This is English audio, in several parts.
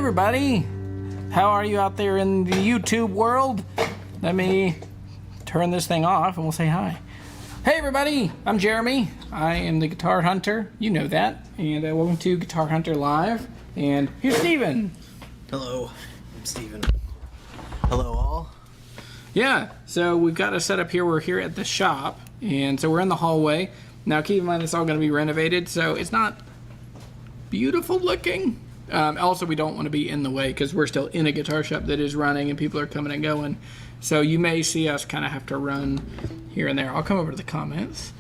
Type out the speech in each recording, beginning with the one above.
everybody, how are you out there in the YouTube world? Let me turn this thing off and we'll say hi. Hey everybody, I'm Jeremy. I am the Guitar Hunter, you know that, and welcome to Guitar Hunter Live. And here's Steven. Hello, I'm Steven. Hello all. Yeah, so we've got a setup here. We're here at the shop, and so we're in the hallway. Now keep in mind it's all going to be renovated, so it's not beautiful looking. Also, we don't want to be in the way because we're still in a guitar shop that is running and people are coming and going. So you may see us kind of have to run here and there. I'll come over to the comments.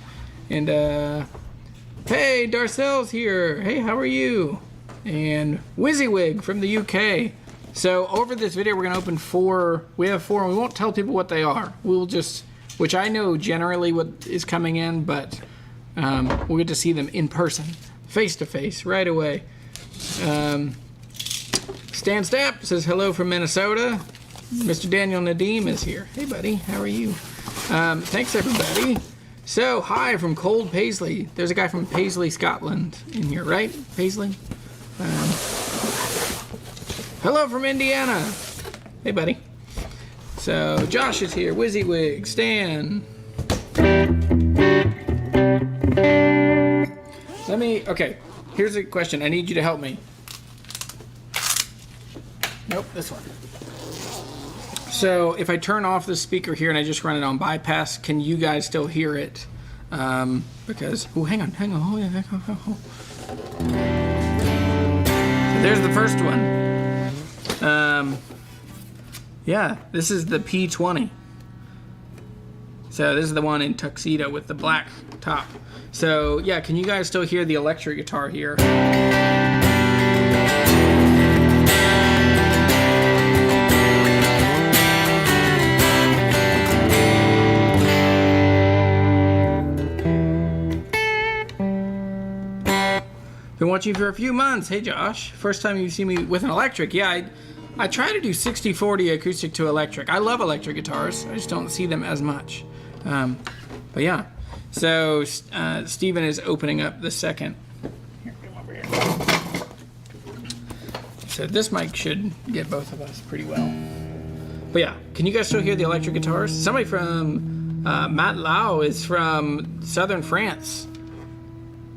And, hey, Darcel's here. Hey, how are you? And WYSIWYG from the UK. So over this video, we're going to open 4. We have 4, and we won't tell people what they are. We'll just, which I know generally what is coming in, but we'll get to see them in person, face to face, right away. Stan Stapp says hello from Minnesota. Mr. Daniel Nadeem is here. Hey buddy, how are you? Thanks everybody. So hi from Cold Paisley. There's a guy from Paisley, Scotland in here, right? Paisley? Hello from Indiana. Hey buddy. So Josh is here. WYSIWYG, Stan. Okay, here's a question. I need you to help me. Nope, this one. So if I turn off the speaker here and I just run it on bypass, can you guys still hear it? Because, oh, hang on. Oh, yeah, hang on. So there's the first one. Yeah, this is the P20. So this is the one in tuxedo with the black top. So yeah, can you guys still hear the electric guitar here? Been watching you for a few months. Hey Josh, first time you see me with an electric. Yeah, I try to do 60-40 acoustic to electric. I love electric guitars. I just don't see them as much. But yeah, so Steven is opening up the second. Here, come over here. So this mic should get both of us pretty well. But yeah, can you guys still hear the electric guitars? Somebody from Matt Lau is from southern France.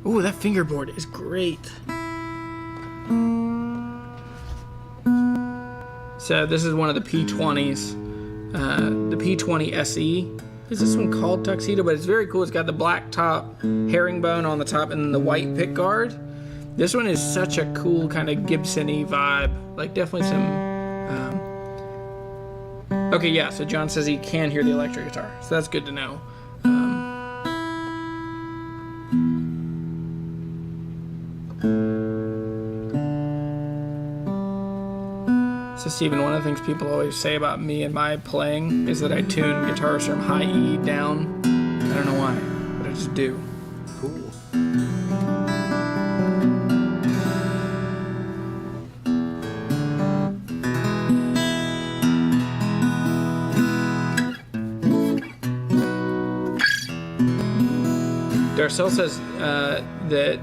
Ooh, that fingerboard is great. So this is one of the P20s, the P20 SE. Is this one called Tuxedo? But it's very cool. It's got the black top, herringbone on the top, and then the white pick guard. This one is such a cool kind of Gibson-y vibe. Like definitely some... Okay, yeah, so John says he can hear the electric guitar. So that's good to know. So Steven, one of the things people always say about me and my playing is that I tune guitars from high E down. I don't know why, but I just do. Cool. Darcel says that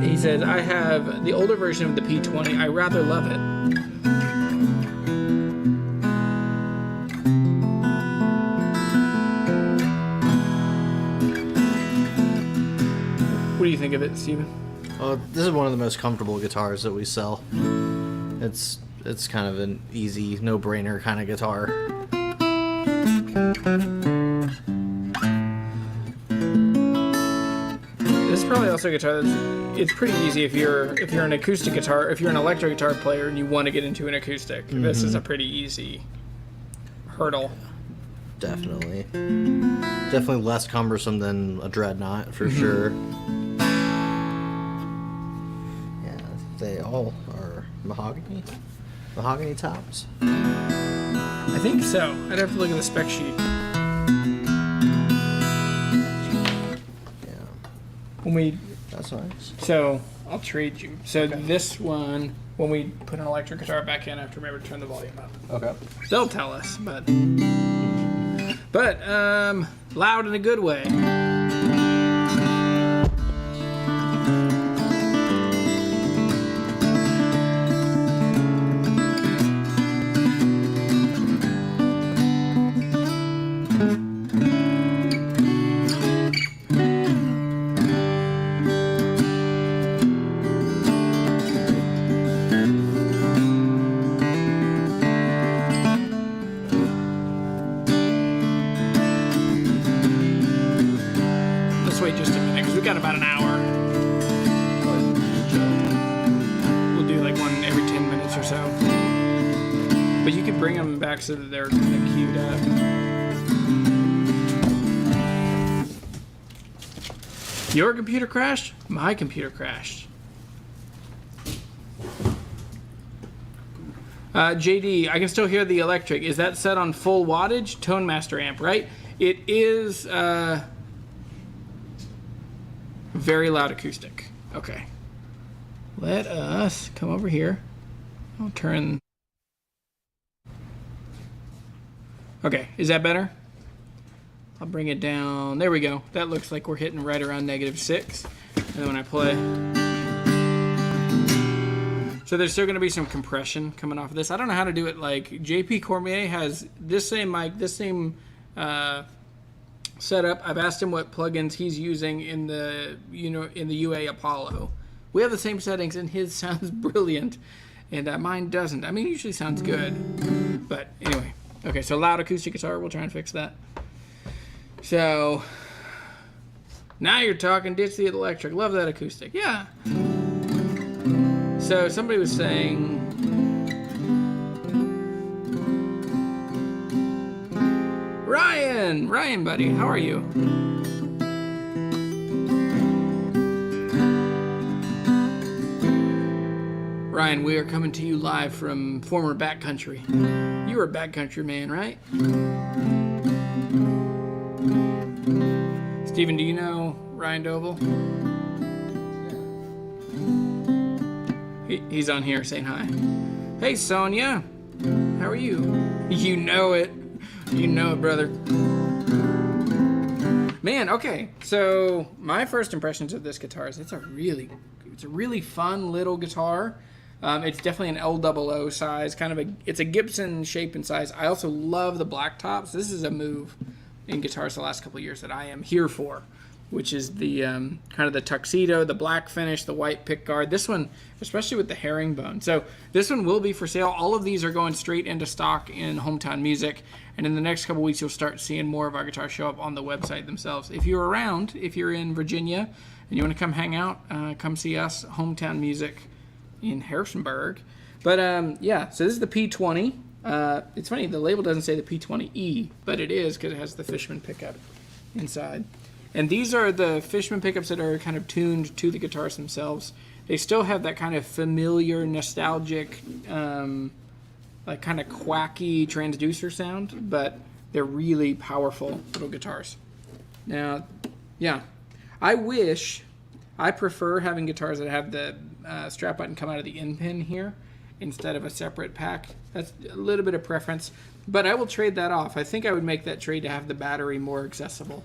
he says, I have the older version of the P20. I rather love it. What do you think of it, Steven? This is one of the most comfortable guitars that we sell. It's kind of an easy, no-brainer kind of guitar. This is probably also a guitar that's, it's pretty easy if you're an acoustic guitar, if you're an electric guitar player and you want to get into an acoustic. Mm-hmm. This is a pretty easy hurdle. Definitely. Definitely less cumbersome than a Dreadnought, for sure. Yeah, they all are mahogany tops. I think so. I'd have to look at the spec sheet. That's nice. So I'll trade you. So okay. This one, when we put an electric guitar back in, I have to remember to turn the volume up. Okay. They'll tell us, but loud in a good way. bring them back so that they're kind of queued up. Your computer crashed? My computer crashed. JD, I can still hear the electric. Is that set on full wattage? Tone Master amp, right? It is very loud acoustic. Okay. Let us come over here. I'll turn. Okay, is that better? I'll bring it down. There we go. That looks like we're hitting right around -6. And then when I play. So there's still going to be some compression coming off of this. I don't know how to do it. Like JP Cormier has this same mic, this same setup. I've asked him what plugins he's using in the in the UA Apollo. We have the same settings, and his sounds brilliant, and mine doesn't. I mean, it usually sounds good, but anyway. Okay, so loud acoustic guitar. We'll try and fix that. So now you're talking. Ditch the electric. Love that acoustic. Yeah. So somebody was saying, Ryan, buddy, how are you? Ryan, we are coming to you live from former backcountry. You were a backcountry man, right? Steven, do you know Ryan Doble? He's on here saying hi. Hey, Sonia. How are you? You know it. You know it, brother. Man, okay. So my first impressions of this guitar is it's a really fun little guitar. It's definitely an L00 size, it's a Gibson shape and size. I also love the black tops. This is a move in guitars the last couple of years that I am here for, which is the kind of the tuxedo, the black finish, the white pickguard. This one, especially with the herringbone. So this one will be for sale. All of these are going straight into stock in Hometown Music, and in the next couple weeks you'll start seeing more of our guitars show up on the website themselves. If you're around, if you're in Virginia and you want to come hang out, come see us, Hometown Music in Harrisonburg. But yeah, so this is the P20. It's funny, the label doesn't say the P20E, but it is because it has the Fishman pickup inside. And these are the Fishman pickups that are kind of tuned to the guitars themselves. They still have that kind of familiar, nostalgic, like kind of quacky transducer sound, but they're really powerful little guitars. Now, yeah, I prefer having guitars that have the strap button come out of the end pin here instead of a separate pack. That's a little bit of preference, but I will trade that off. I think I would make that trade to have the battery more accessible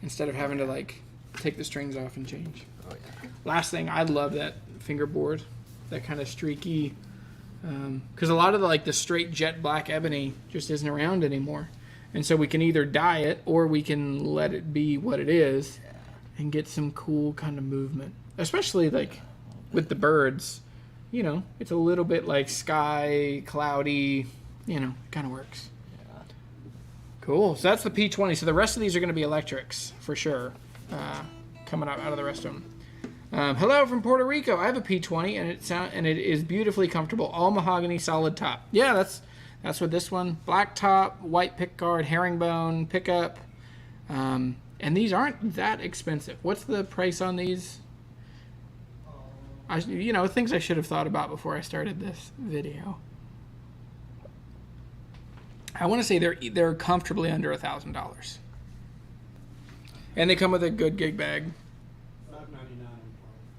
instead of having to like take the strings off and change. Oh, yeah. Last thing, I love that fingerboard, that kind of streaky, because a lot of the straight jet black ebony just isn't around anymore, and so we can either dye it or we can let it be what it is and get some cool kind of movement, especially like with the birds. You know, it's a little bit like sky, cloudy, you know, it kind of works. Yeah. Cool. So that's the P20. So the rest of these are going to be electrics for sure, coming out of the rest of them. Hello from Puerto Rico. I have a P20 and it is beautifully comfortable. All mahogany, solid top. Yeah, that's what this one. Black top, white pickguard, herringbone pickup. And these aren't that expensive. What's the price on these? Things I should have thought about before I started this video. I want to say they're comfortably under $1,000, and they come with a good gig bag.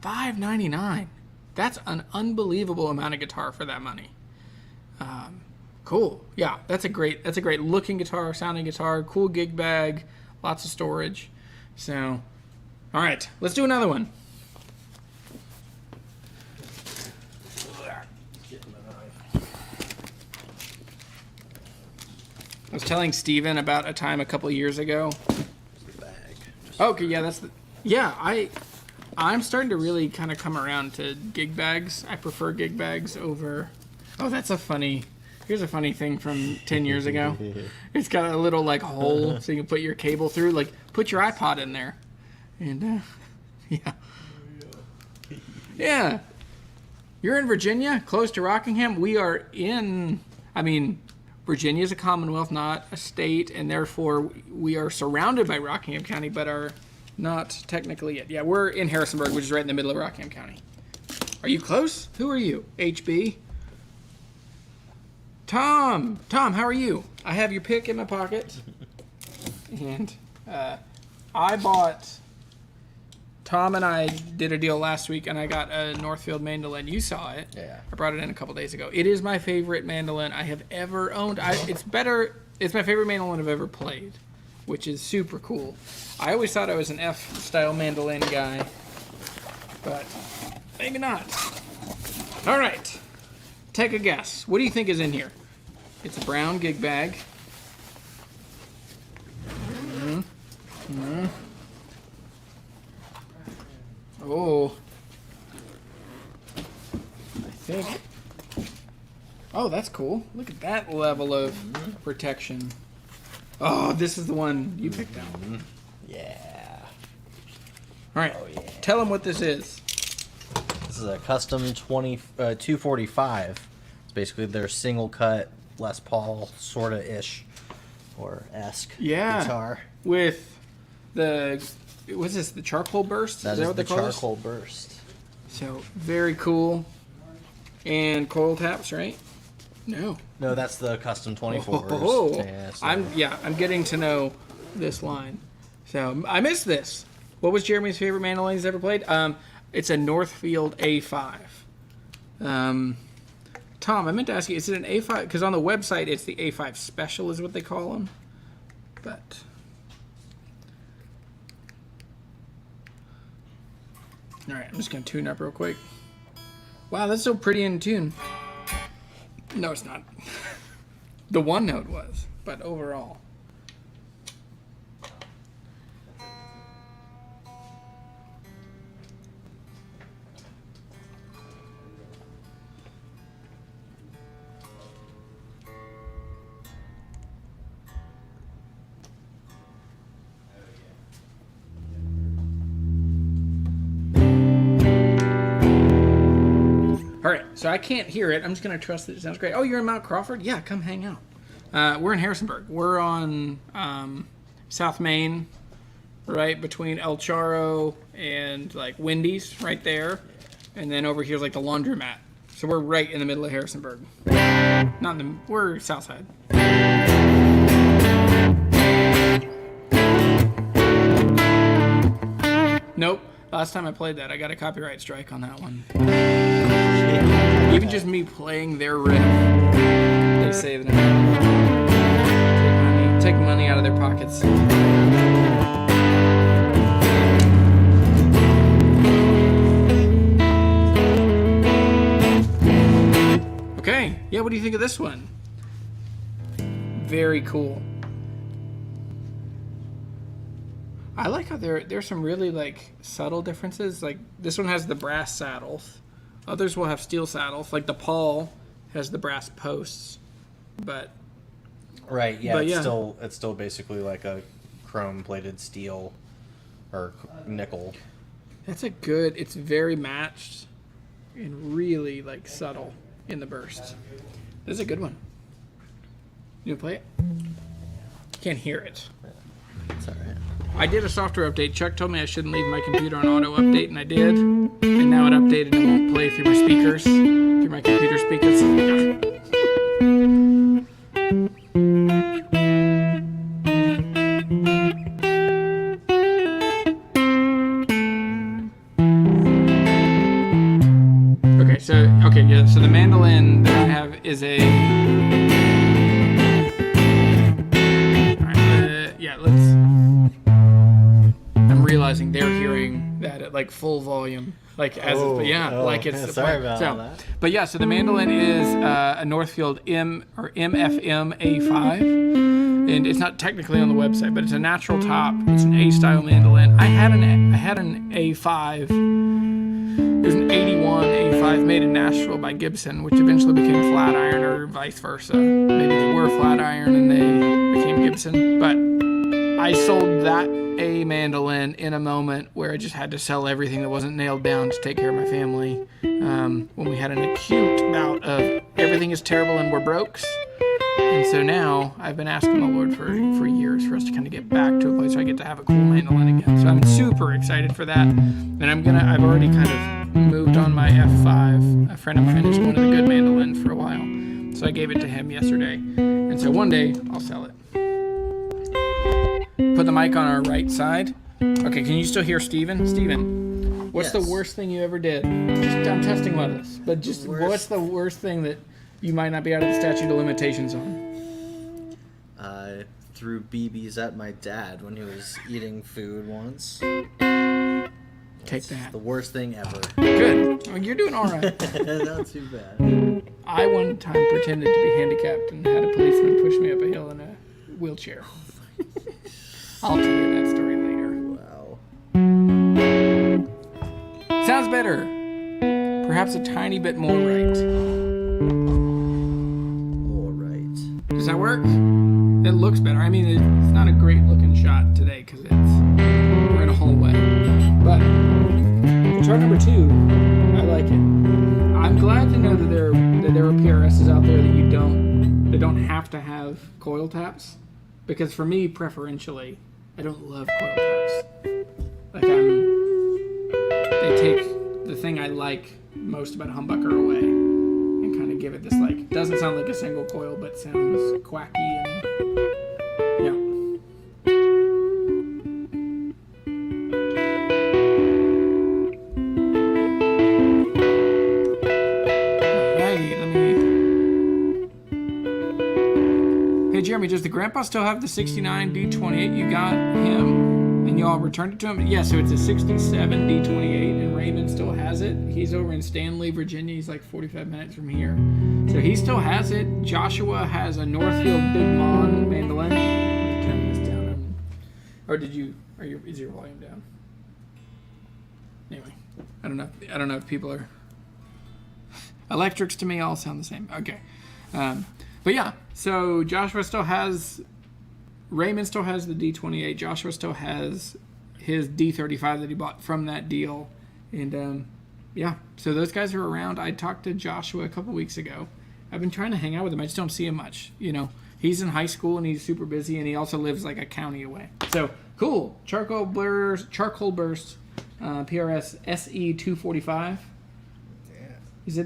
$5.99. That's an unbelievable amount of guitar for that money. Cool. Yeah, that's a great looking guitar, sounding guitar. Cool gig bag, lots of storage. So, all right, let's do another one. I was telling Steven about a time a couple years ago. Okay, yeah, I'm starting to really kind of come around to gig bags. I prefer gig bags over. Oh, here's a funny thing from 10 years ago. It's got a little like hole so you can put your cable through. Like put your iPod in there, and yeah. You're in Virginia, close to Rockingham. We are in. I mean, Virginia is a commonwealth, not a state, and therefore we are surrounded by Rockingham County, but are not technically yet. Yeah, we're in Harrisonburg, which is right in the middle of Rockingham County. Are you close? Who are you? HB? Tom, how are you? I have your pick in my pocket. And I bought... Tom and I did a deal last week, and I got a Northfield mandolin. You saw it. Yeah. I brought it in a couple days ago. It is my favorite mandolin I have ever owned. It's my favorite mandolin I've ever played, which is super cool. I always thought I was an F-style mandolin guy, but maybe not. All right. Take a guess. What do you think is in here? It's a brown gig bag. Oh. I think. Oh, that's cool. Look at that level of protection. Oh, this is the one you picked out. Yeah. All right. Oh, yeah. Tell them what this is. This is a custom 245. It's basically their single cut Les Paul sorta ish or esque guitar. With the what's this? The charcoal burst? That is that what they the call this? charcoal burst. So very cool. And coil taps, right? No. No, that's the custom 24s. Oh, Yeah, so- I'm getting to know this line. So I missed this. What was Jeremy's favorite mandolin he's ever played? It's a Northfield A5. Tom, I meant to ask you, is it an A5? Because on the website, it's the A5 Special is what they call them. But... All right, I'm just going to tune up real quick. Wow, that's so pretty in tune. No, it's not. The one note was, but overall. All right, so I can't hear it. I'm just going to trust that it sounds great. Oh, you're in Mount Crawford? Yeah, come hang out. We're in Harrisonburg. We're on South Main, right between El Charro and like Wendy's, right there. And then over here's like the laundromat. So we're right in the middle of Harrisonburg. Not in the, we're south side. Nope. Last time I played that, I got a copyright strike on that one. Even just me playing their riff, they say that I take money out of their pockets. Okay, yeah, what do you think of this one? Very cool. I like how there's some really like subtle differences. Like this one has the brass saddles. Others will have steel saddles. Like the Paul has the brass posts. But Right, yeah, But it's yeah. still basically like a chrome plated steel or nickel. that's a good, it's very matched and really like subtle in the burst. This is a good one. You play it? Can't hear it. It's alright. I did a software update. Chuck told me I shouldn't leave my computer on auto update, and I did. And now it updated and it won't play through my speakers, through my computer speakers. So the mandolin that I have is a... Alright, yeah, let's... I'm realizing they're hearing that at like full volume. Like as like it's the sorry point. about So, that. but yeah, so the mandolin is a Northfield MFM A5, and it's not technically on the website, but it's a natural top. It's an A-style mandolin. I had an A5. It was an 81 A5 made in Nashville by Gibson, which eventually became Flatiron or vice versa. Maybe they were Flatiron and they became Gibson, but I sold that A mandolin in a moment where I just had to sell everything that wasn't nailed down to take care of my family. When we had an acute bout of everything is terrible and we're brokes. And so now I've been asking the Lord for years for us to kind of get back to a place where I get to have a cool mandolin again. So I'm super excited for that. And I've already kind of moved on my F5. A friend of mine has wanted a good mandolin for a while. So I gave it to him yesterday. And so one day I'll sell it. Put the mic on our right side. Okay, can you still hear Steven? Steven, what's the worst thing you ever did? I'm testing about this, but just what's the worst thing that you might not be out of the statute of limitations on? I threw BBs at my dad when he was eating food once. Take that. The worst thing ever. Good. Well, you're doing all right. Not too bad. I one time pretended to be handicapped and had a policeman push me up a hill in a wheelchair. I'll tell you that story later. Wow. Sounds better. Perhaps a tiny bit more right. More right. Does that work? It looks better. I mean, it's not a great looking shot today because we're in a hallway. But guitar number 2, I like it. I'm glad to know that there are PRSs out there that don't have to have coil taps, because for me, preferentially, I don't love coil taps. Like they take the thing I like most about a humbucker away and kind of give it this, like, doesn't sound like a single coil, but sounds quacky and yeah. Jeremy, does the grandpa still have the 69 D28? You got him and y'all returned it to him? Yeah, so it's a 67 D28 and Raymond still has it. He's over in Stanley, Virginia. He's like 45 minutes from here. So he still has it. Joshua has a Northfield Big Mon mandolin. Turn this down. Or is your volume down? Anyway, I don't know if people are... Electrics to me all sound the same. Okay. But yeah, so Joshua still has, Raymond still has the D28. Joshua still has his D35 that he bought from that deal. And yeah, so those guys are around. I talked to Joshua a couple weeks ago. I've been trying to hang out with him. I just don't see him much. You know, he's in high school and he's super busy, and he also lives like a county away. So cool. Charcoal burst, PRS SE 245. Yeah.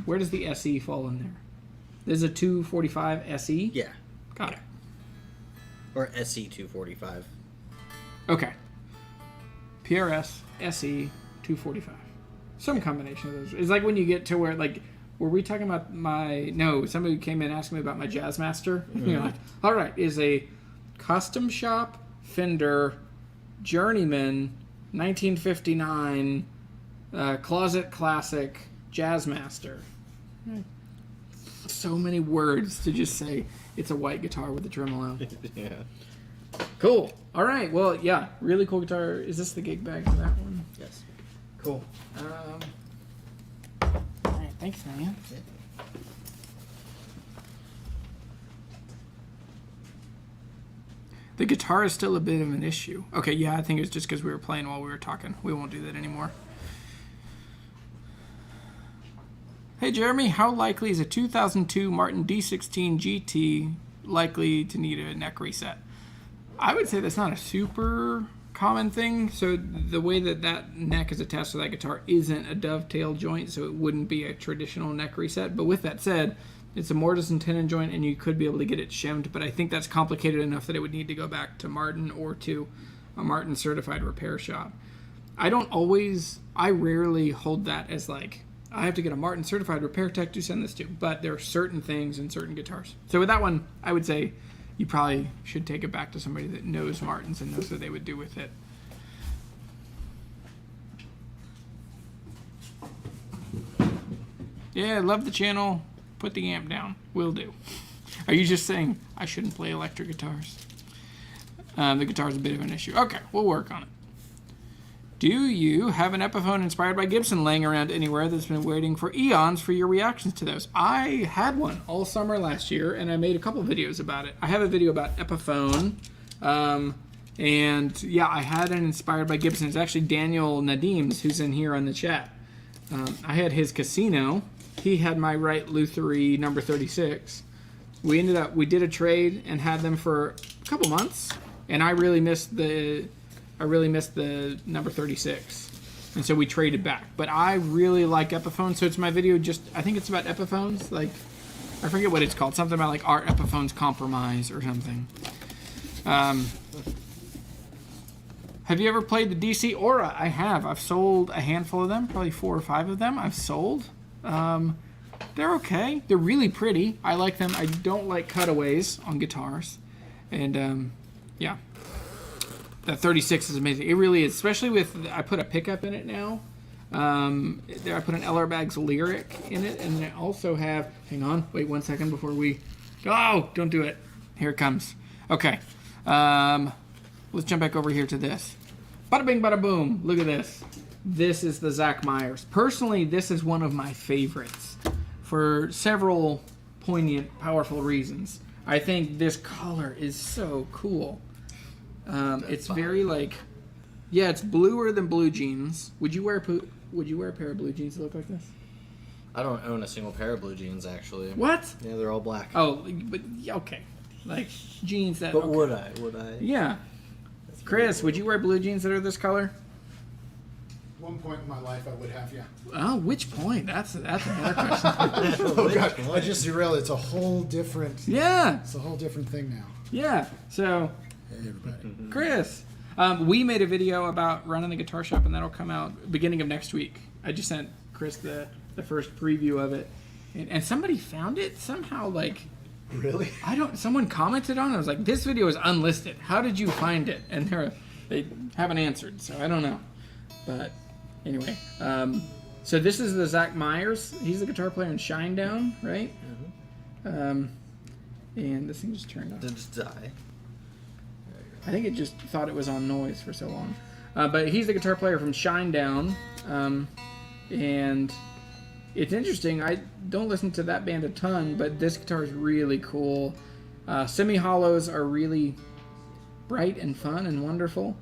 Where does the SE fall in there? There's a 245 SE? Yeah. Got it. Or SE 245. Okay. PRS SE 245. Some combination of those. It's like when you get to where, like, were we talking about somebody came in asking me about my Jazzmaster. Mm-hmm. You're like, all right, is a custom shop Fender Journeyman 1959 closet classic Jazzmaster. So many words to just say it's a white guitar with a tremolo. Yeah. Cool. All right. Well, yeah, really cool guitar. Is this the gig bag for that one? Yes. Cool. All right. Thanks, man. Yeah. The guitar is still a bit of an issue. Okay, yeah, I think it was just because we were playing while we were talking. We won't do that anymore. Hey Jeremy, how likely is a 2002 Martin D16 GT likely to need a neck reset? I would say that's not a super common thing. So the way that neck is attached to that guitar isn't a dovetail joint, so it wouldn't be a traditional neck reset. But with that said, it's a mortise and tenon joint, and you could be able to get it shimmed, but I think that's complicated enough that it would need to go back to Martin or to a Martin certified repair shop. I rarely hold that as like, I have to get a Martin certified repair tech to send this to, but there are certain things in certain guitars. So with that one, I would say you probably should take it back to somebody that knows Martins and knows what they would do with it. Yeah, love the channel. Put the amp down. Will do. Are you just saying I shouldn't play electric guitars? The guitar's a bit of an issue. Okay, we'll work on it. Do you have an Epiphone inspired by Gibson laying around anywhere that's been waiting for eons for your reactions to those? I had one all summer last year, and I made a couple videos about it. I have a video about Epiphone, and yeah, I had an inspired by Gibson. It's actually Daniel Nadim's, who's in here on the chat. I had his Casino. He had my Wright Lutherie number 36. we did a trade and had them for a couple months, and I really missed the number 36, and so we traded back. But I really like Epiphones, so it's my video. I think it's about Epiphones. Like, I forget what it's called. Something about like our Epiphones compromise or something. Have you ever played the DC Aura? I have. I've sold a handful of them, probably 4 or 5 of them. I've sold. They're okay. They're really pretty. I like them. I don't like cutaways on guitars. And yeah, that 36 is amazing. It really is, especially with, I put a pickup in it now. I put an LR Bags Lyric in it, and I also have, hang on, wait 1 second before we, oh, don't do it. Here it comes. Okay. Let's jump back over here to this. Bada bing, bada boom. Look at this. This is the Zach Myers. Personally, this is one of my favorites for several poignant, powerful reasons. I think this color is so cool. It's very like, yeah, it's bluer than blue jeans. Would you wear a pair of blue jeans that look like this? I don't own a single pair of blue jeans, actually. What? Yeah, they're all black. Oh, but okay, like jeans that. But okay. would I? Would I? Yeah. Chris, would you wear blue jeans that are this color? One point in my life, I would have, yeah. Oh, which point? That's another question. Oh God, I just realized it's a whole different. Yeah. It's a whole different thing now. Yeah. So, Hey everybody. Chris, we made a video about running the guitar shop, and that'll come out beginning of next week. I just sent Chris the first preview of it, and somebody found it somehow. Like, Really? someone commented on it. I was like, this video is unlisted. How did you find it? And they haven't answered, so I don't know. But anyway, so this is the Zach Myers. He's the guitar player in Shinedown, right? Mm-hmm. And this thing just turned off. Did it just die? I think it just thought it was on noise for so long. But he's the guitar player from Shinedown. And it's interesting. I don't listen to that band a ton, but this guitar is really cool. Semi-hollows are really bright and fun and wonderful.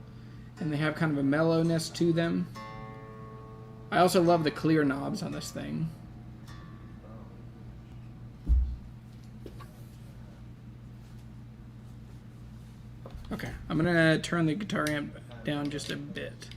And they have kind of a mellowness to them. I also love the clear knobs on this thing. Okay, I'm gonna turn the guitar amp down just a bit.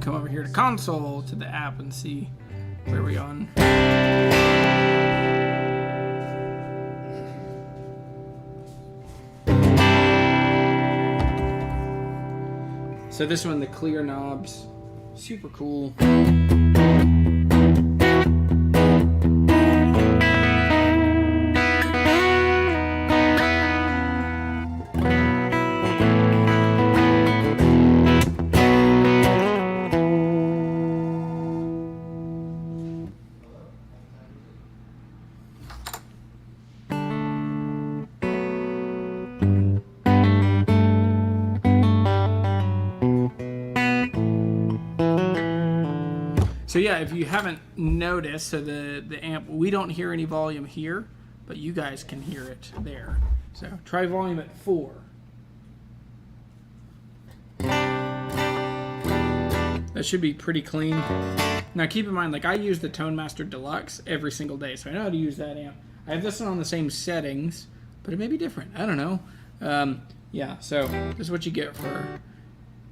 Come over here to console, to the app, and see where we're on. So this one, the clear knobs, super cool. So yeah, if you haven't noticed, so the amp, we don't hear any volume here, but you guys can hear it there. So try volume at 4. That should be pretty clean. Now keep in mind, like I use the Tone Master Deluxe every single day, so I know how to use that amp. I have this one on the same settings, but it may be different. I don't know. Yeah, so this is what you get for,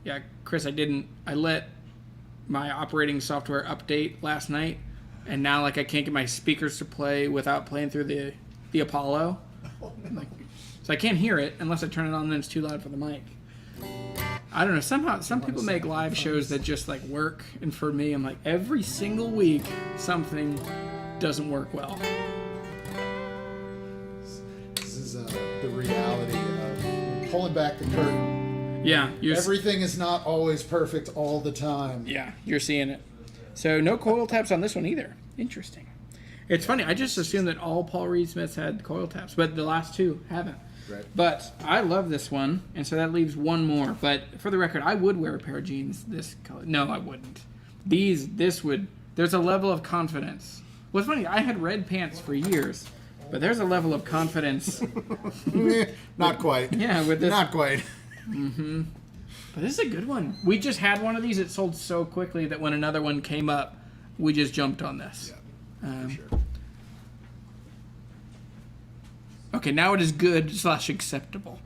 yeah, Chris, I let my operating software update last night, and now like I can't get my speakers to play without playing through the Apollo. Like, so I can't hear it unless I turn it on, and then it's too loud for the mic. I don't know, somehow some people make live shows that just like work, and for me I'm like every single week something doesn't work well. This is the reality of pulling back the curtain. Yeah, everything is not always perfect all the time. Yeah, you're seeing it. So no coil taps on this one either. Interesting. It's funny, I just assumed that all Paul Reed Smiths had coil taps, but the last 2 haven't. Right. But I love this one, and so that leaves one more. But for the record, I would wear a pair of jeans this color. No, I wouldn't. There's a level of confidence Well, it's funny. I had red pants for years, but there's a level of confidence. Not quite. Yeah, with this. Not quite. But this is a good one. We just had one of these. It sold so quickly that when another one came up, we just jumped on this. Yeah, for sure. Okay, now it is good / acceptable.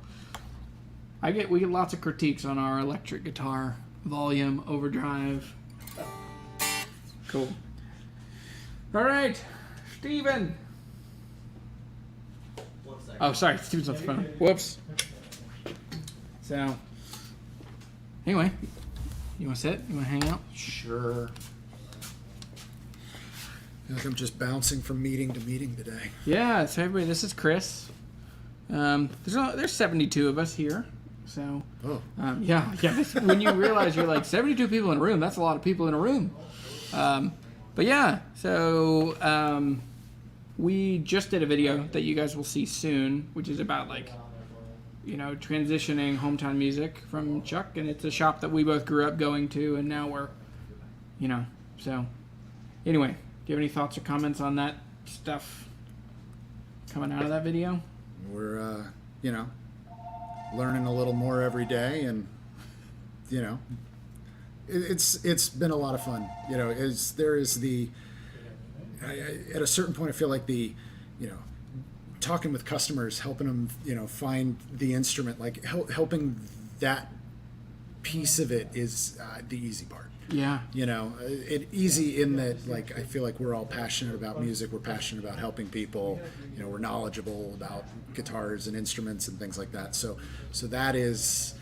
We get lots of critiques on our electric guitar volume, overdrive. Cool. All right, Steven. Oh, sorry, Steven's on the phone. Whoops. So, anyway, you want to sit? You want to hang out? Sure. I feel like I'm just bouncing from meeting to meeting today. Yeah, so everybody, this is Chris. There's 72 of us here. So, yeah. When you realize you're like 72 people in a room, that's a lot of people in a room. But yeah, so we just did a video that you guys will see soon, which is about like, transitioning Hometown Music from Chuck, and it's a shop that we both grew up going to, and now we're, so anyway, do you have any thoughts or comments on that stuff coming out of that video? We're, learning a little more every day, and, it's been a lot of fun. At a certain point, I feel like talking with customers, helping them, find the instrument, like helping that piece of it is the easy part. Yeah. Easy in that, like, I feel like we're all passionate about music. We're passionate about helping people. We're knowledgeable about guitars and instruments and things like that. So that is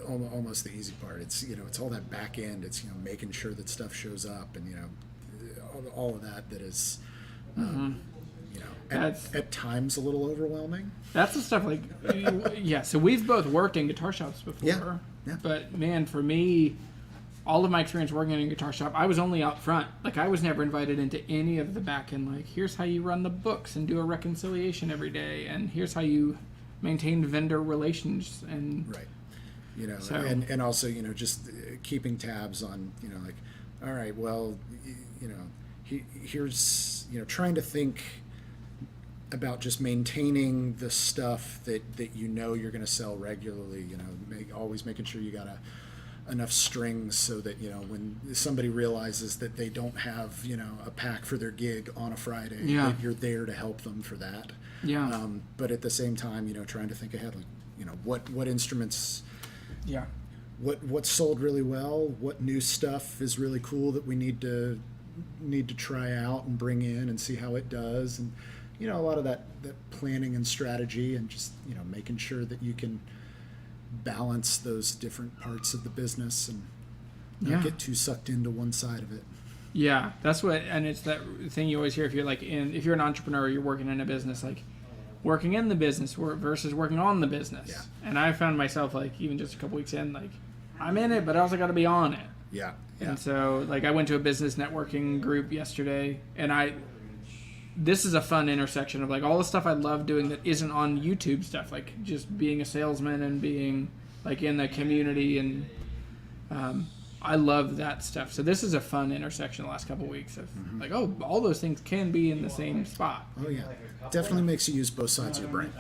almost the easy part. It's, it's all that back end. It's, making sure that stuff shows up, and, all of that is, at times a little overwhelming. That's the stuff like, yeah. So we've both worked in guitar shops before. Yeah. But man, for me, all of my experience working in a guitar shop, I was only out front. Like, I was never invited into any of the back end. Like, here's how you run the books and do a reconciliation every day, and here's how you maintain vendor relations. And right. And also, just keeping tabs on, like, all right, well, here's, trying to think about just maintaining the stuff that you're going to sell regularly. Always making sure you got enough strings so that when somebody realizes that they don't have a pack for their gig on a Friday, that you're there to help them for that. But at the same time, trying to think ahead, like, what instruments, what sold really well, what new stuff is really cool that we need to try out and bring in and see how it does, and a lot of that planning and strategy, and just making sure that you can balance those different parts of the business and not get too sucked into one side of it. Yeah, that's what, and it's that thing you always hear if you're an entrepreneur, you're working in a business, like working in the business versus working on the business. Yeah. And I found myself, like, even just a couple weeks in, like, I'm in it, but I also got to be on it. Yeah. And so, like, I went to a business networking group yesterday, and this is a fun intersection of, like, all the stuff I love doing that isn't on YouTube stuff, like just being a salesman and being, like, in the community, and I love that stuff. So this is a fun intersection the last couple of weeks of, like, oh, all those things can be in the same spot. Oh, yeah. Definitely makes you use both sides of your brain.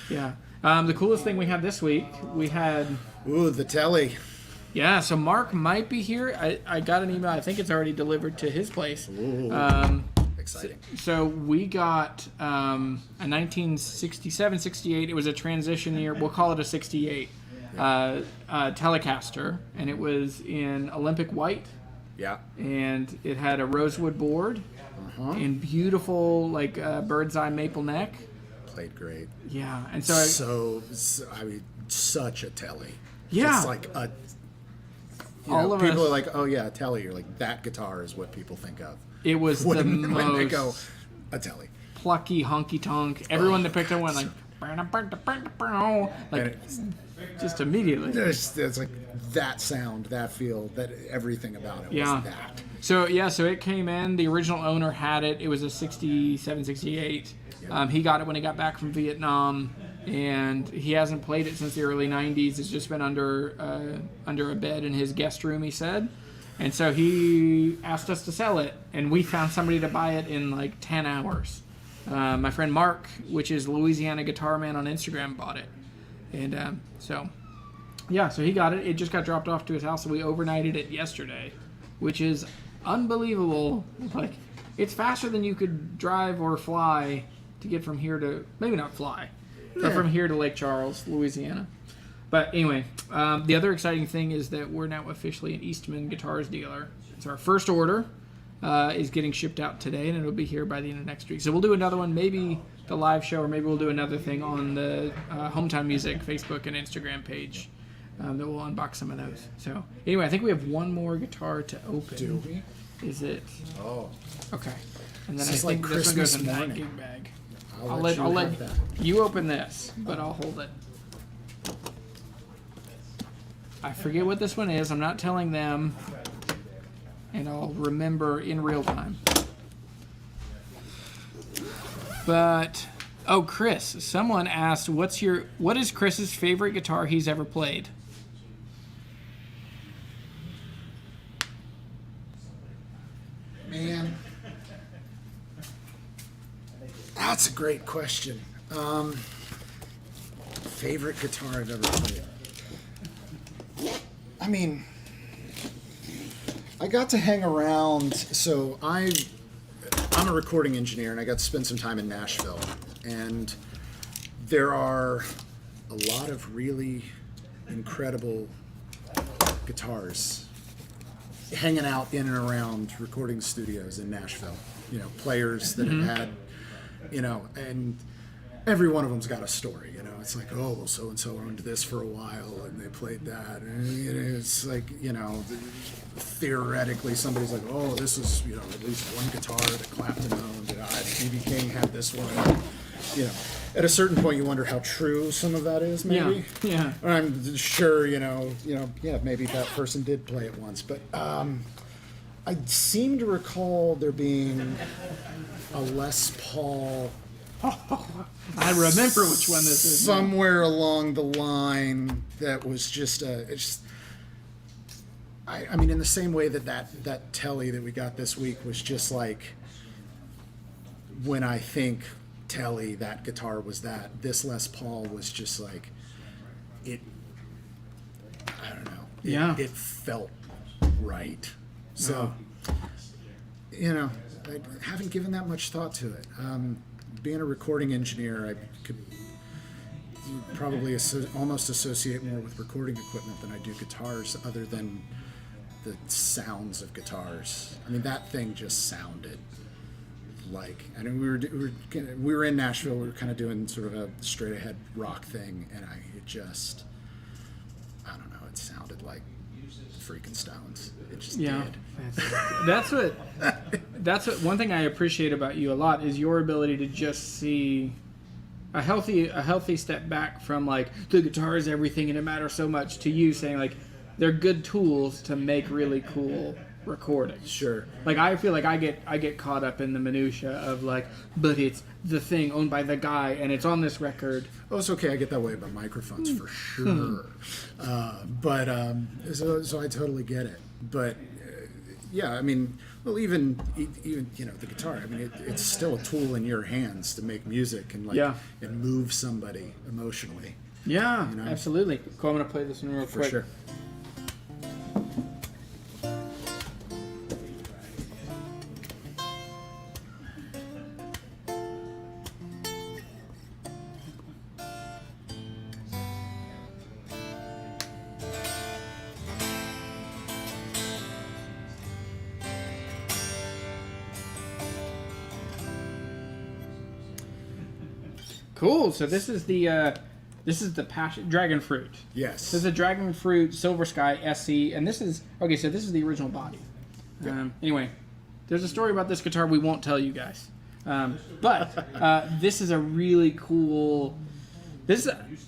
Yeah. The coolest thing we had this week, we had... Ooh, the telly. Yeah, so Mark might be here. I got an email. I think it's already delivered to his place. Ooh, exciting. So we got a 1967-68. It was a transition year. We'll call it a 68 Telecaster, and it was in Olympic white. Yeah. And it had a rosewood board and beautiful, like, bird's eye maple neck. Played great. Yeah, and so I mean, such a telly. Yeah. It's like a... All of people us, are like, oh yeah, a telly. You're like, that guitar is what people think of. It was when the they go, most a telly. plucky, honky tonk. Everyone that picked it went like just immediately. It's like that sound, that feel, that everything about it was that. So it came in. The original owner had it. It was a 67, 68. He got it when he got back from Vietnam, and he hasn't played it since the early 90s. It's just been under a bed in his guest room, he said. And so he asked us to sell it, and we found somebody to buy it in like 10 hours. My friend Mark, which is Louisiana Guitar Man on Instagram, bought it. And so he got it. It just got dropped off to his house, and we overnighted it yesterday, which is unbelievable. Like, it's faster than you could drive or fly to get from here to, maybe not fly, but from here to Lake Charles, Louisiana. But anyway, the other exciting thing is that we're now officially an Eastman Guitars dealer. So our first order is getting shipped out today, and it'll be here by the end of next week. So we'll do another one, maybe the live show, or maybe we'll do another thing on the Hometown Music Facebook and Instagram page that we'll unbox some of those. So anyway, I think we have one more guitar to open. Do we? Is it? Oh. Okay. And then This I is think like this one goes Christmas in that morning. gig bag. I'll let you have that. You open this, but I'll hold it. I forget what this one is. I'm not telling them, and I'll remember in real time. But Chris, someone asked, what is Chris's favorite guitar he's ever played? Man, that's a great question. Favorite guitar I've ever played. I mean, I got to hang around. So I'm a recording engineer, and I got to spend some time in Nashville. And there are a lot of really incredible guitars hanging out in and around recording studios in Nashville. You know, players that have had, you know, and every one of them's got a story. You know, it's like, oh, well, so and so owned this for a while, and they played that, and you know, it's like, you know, theoretically somebody's like, oh, this is, you know, at least one guitar that Clapton owned, and B.B. King had this one. You know, at a certain point, you wonder how true some of that is. Maybe. Yeah. I'm sure, yeah, maybe that person did play it once, but I seem to recall there being a Les Paul. I remember which one this is. Somewhere along the line that was just I mean, in the same way that Telly that we got this week was just like, when I think Telly, that guitar was that. This Les Paul was just like, I don't know. It felt right. So, you know, I haven't given that much thought to it. Being a recording engineer, I could probably almost associate more with recording equipment than I do guitars, other than the sounds of guitars. I mean, that thing just sounded like, I mean, we were in Nashville. We were kind of doing sort of a straight ahead rock thing, and I don't know. It sounded like freaking Stones. It just did. That's what one thing I appreciate about you a lot is your ability to just see a healthy step back from like, the guitar is everything and it matters so much, to you saying like, they're good tools to make really cool recordings. Sure. Like, I feel like I get caught up in the minutia of like, but it's the thing owned by the guy and it's on this record. Oh, it's okay. I get that way about microphones for sure. So I totally get it. But yeah, I mean, well, even you know, the guitar. I mean, it's still a tool in your hands to make music and and move somebody emotionally. Yeah, you know? Absolutely. Cool. I'm gonna play this one real quick. For sure. Cool. So this is the passion dragon fruit. Yes. This is a dragon fruit Silver Sky SE, and this is okay. So this is the original body. Yep. Anyway, there's a story about this guitar we won't tell you guys, but this is a really cool.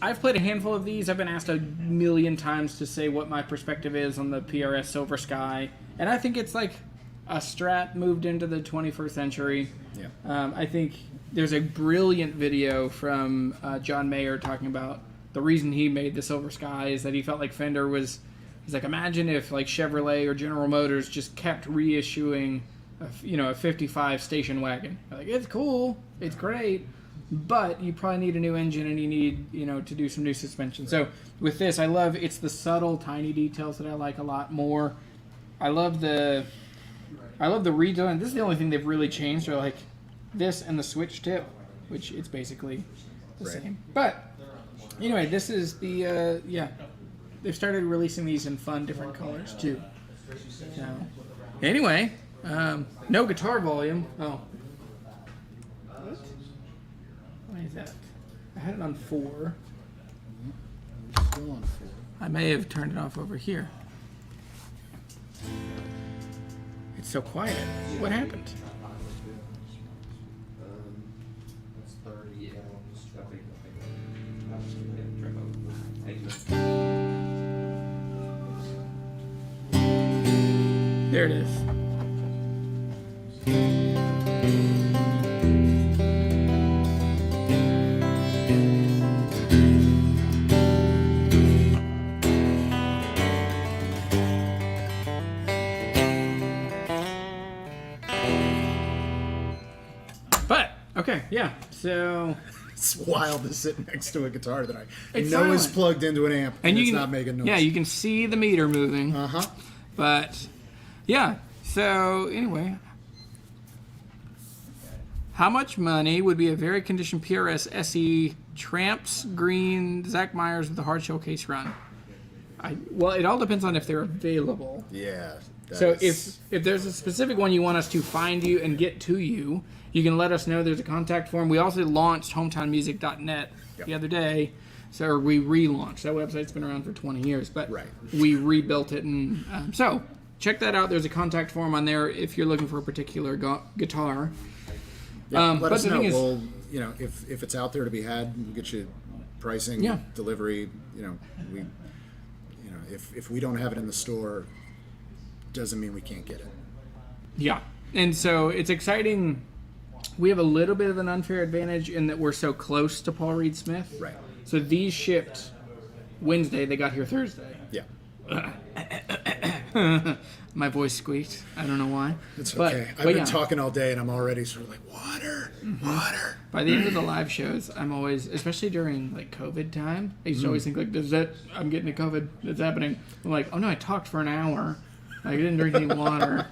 I've played a handful of these. I've been asked a million times to say what my perspective is on the PRS Silver Sky, and I think it's like a Strat moved into the 21st century. Yeah. I think there's a brilliant video from John Mayer talking about the reason he made the Silver Sky is that he felt like Fender was He's like, imagine if like Chevrolet or General Motors just kept reissuing, a 55 station wagon. Like, it's cool, it's great, but you probably need a new engine and you need, to do some new suspension. So with this, it's the subtle, tiny details that I like a lot more. I love the redesign. This is the only thing they've really changed. They're like this and the switch tip, which it's basically the same. But anyway, this is the they've started releasing these in fun, different colors too. So anyway, no guitar volume. Oh, what? Why is that? I had it on 4. Still on 4. I may have turned it off over here. It's so quiet. What happened? There it is. But, okay, yeah, so... It's wild to sit next to a guitar that I know silent. is plugged into an amp and it's not making noise. Yeah, you can see the meter moving. Uh-huh. But, yeah, so anyway, how much money would be a very conditioned PRS SE Tramps Green Zach Myers with a hard shell case run? Well, it all depends on if they're available. Yeah. So if there's a specific one you want us to find you and get to you, you can let us know. There's a contact form. We also launched hometownmusic.net the other day. So we relaunched. That website's been around for 20 years, but we rebuilt it. And so check that out. There's a contact form on there if you're looking for a particular guitar. Let us know. We'll, if it's out there to be had, we'll get you pricing, delivery. If we don't have it in the store, doesn't mean we can't get it. Yeah, and so it's exciting. We have a little bit of an unfair advantage in that we're so close to Paul Reed Smith. Right. So these shipped Wednesday. They got here Thursday. Yeah. My voice squeaked. I don't know why. It's okay. I've been talking all day and I'm already sort of like, water. By the end of the live shows, I'm always, especially during like COVID time, I used to always think like, I'm getting a COVID, that's happening. I'm like, oh no, I talked for an hour. I didn't drink any water.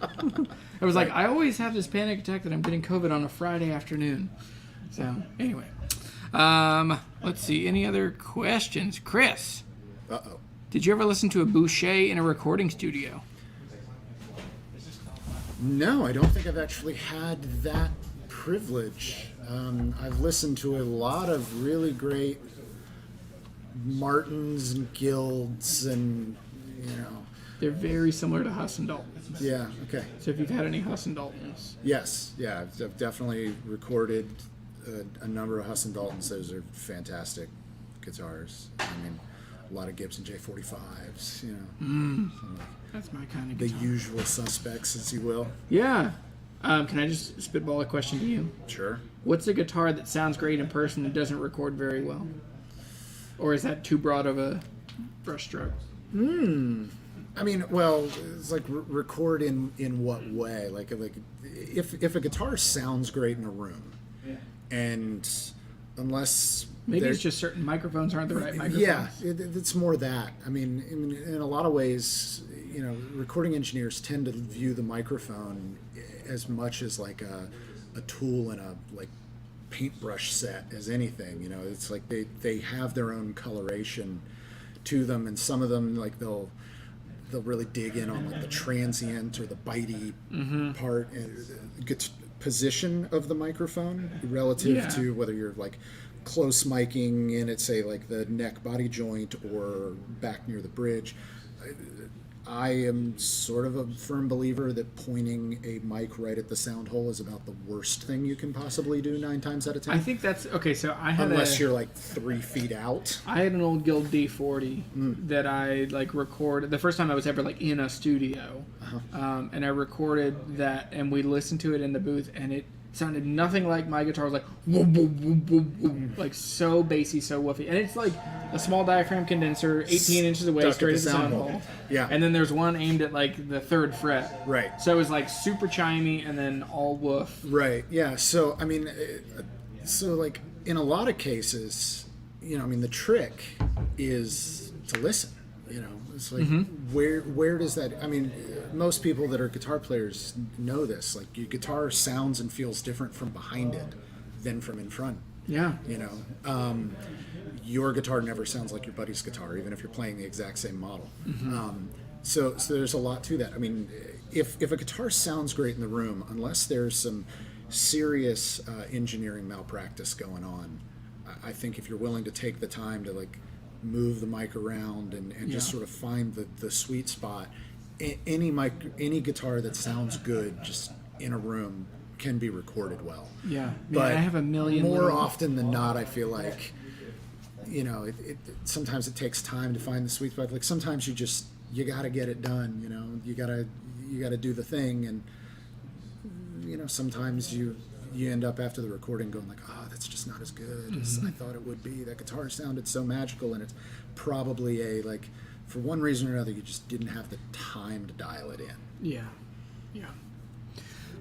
I was like, I always have this panic attack that I'm getting COVID on a Friday afternoon. So anyway, let's see. Any other questions? Chris. Uh-oh. Did you ever listen to a Boucher in a recording studio? No, I don't think I've actually had that privilege. I've listened to a lot of really great Martins and Guilds and, They're very similar to Huss and Daltons. Yeah, okay. So if you've had any Huss and Daltons. Yes, yeah. I've definitely recorded a number of Huss and Daltons. Those are fantastic guitars. I mean, a lot of Gibson J45s, That's my kind of the guitar. usual suspects, as you will. Yeah. Can I just spitball a question to you? Sure. What's a guitar that sounds great in person and doesn't record very well? Or is that too broad of a brushstroke? I mean, well, it's like record in what way? Like if a guitar sounds great in a room, and unless maybe it's just certain microphones aren't the right microphones. Yeah, it's more that. I mean, in a lot of ways, recording engineers tend to view the microphone as much as like a tool in a like paintbrush set as anything. It's like they have their own coloration to them, and some of them like they'll really dig in on like the transient or the bitey part and position of the microphone relative to whether you're like close miking in at say like the neck body joint or back near the bridge. I am sort of a firm believer that pointing a mic right at the sound hole is about the worst thing you can possibly do 9 times out of 10. I think that's okay. So I had unless you're like 3 feet out. I had an old Guild D40 that I like recorded the first time I was ever like in a studio, and I recorded that and we listened to it in the booth and sounded nothing like my guitar. Was like, whoop, whoop, whoop, whoop, whoop, like so bassy, so woofy. And it's like a small diaphragm condenser, 18 inches away, Stuck straight at at the the sound sound hole. Yeah. And then there's one aimed at like the 3rd fret. Right. So it was like super chimey and then all woof. Right. Yeah. So I mean, so like in a lot of cases, you know, I mean, the trick is to listen. You know, it's like where does that? I mean, most people that are guitar players know this. Like, your guitar sounds and feels different from behind it than from in front. Yeah. You know, your guitar never sounds like your buddy's guitar, even if you're playing the exact same model. So there's a lot to that. I mean, if a guitar sounds great in the room, unless there's some serious engineering malpractice going on, I think if you're willing to take the time to like move the mic around and just sort of find the sweet spot, any guitar that sounds good just in a room can be recorded well. Yeah. But I have a million more little... often than not, I feel like, you know, sometimes it takes time to find the sweet spot. Like, sometimes you got to get it done, you know, you got to do the thing. And, you know, sometimes you end up after the recording going like, oh, that's just not as good as I thought it would be. That guitar sounded so magical, and it's probably like, for one reason or another, you just didn't have the time to dial it in. Yeah.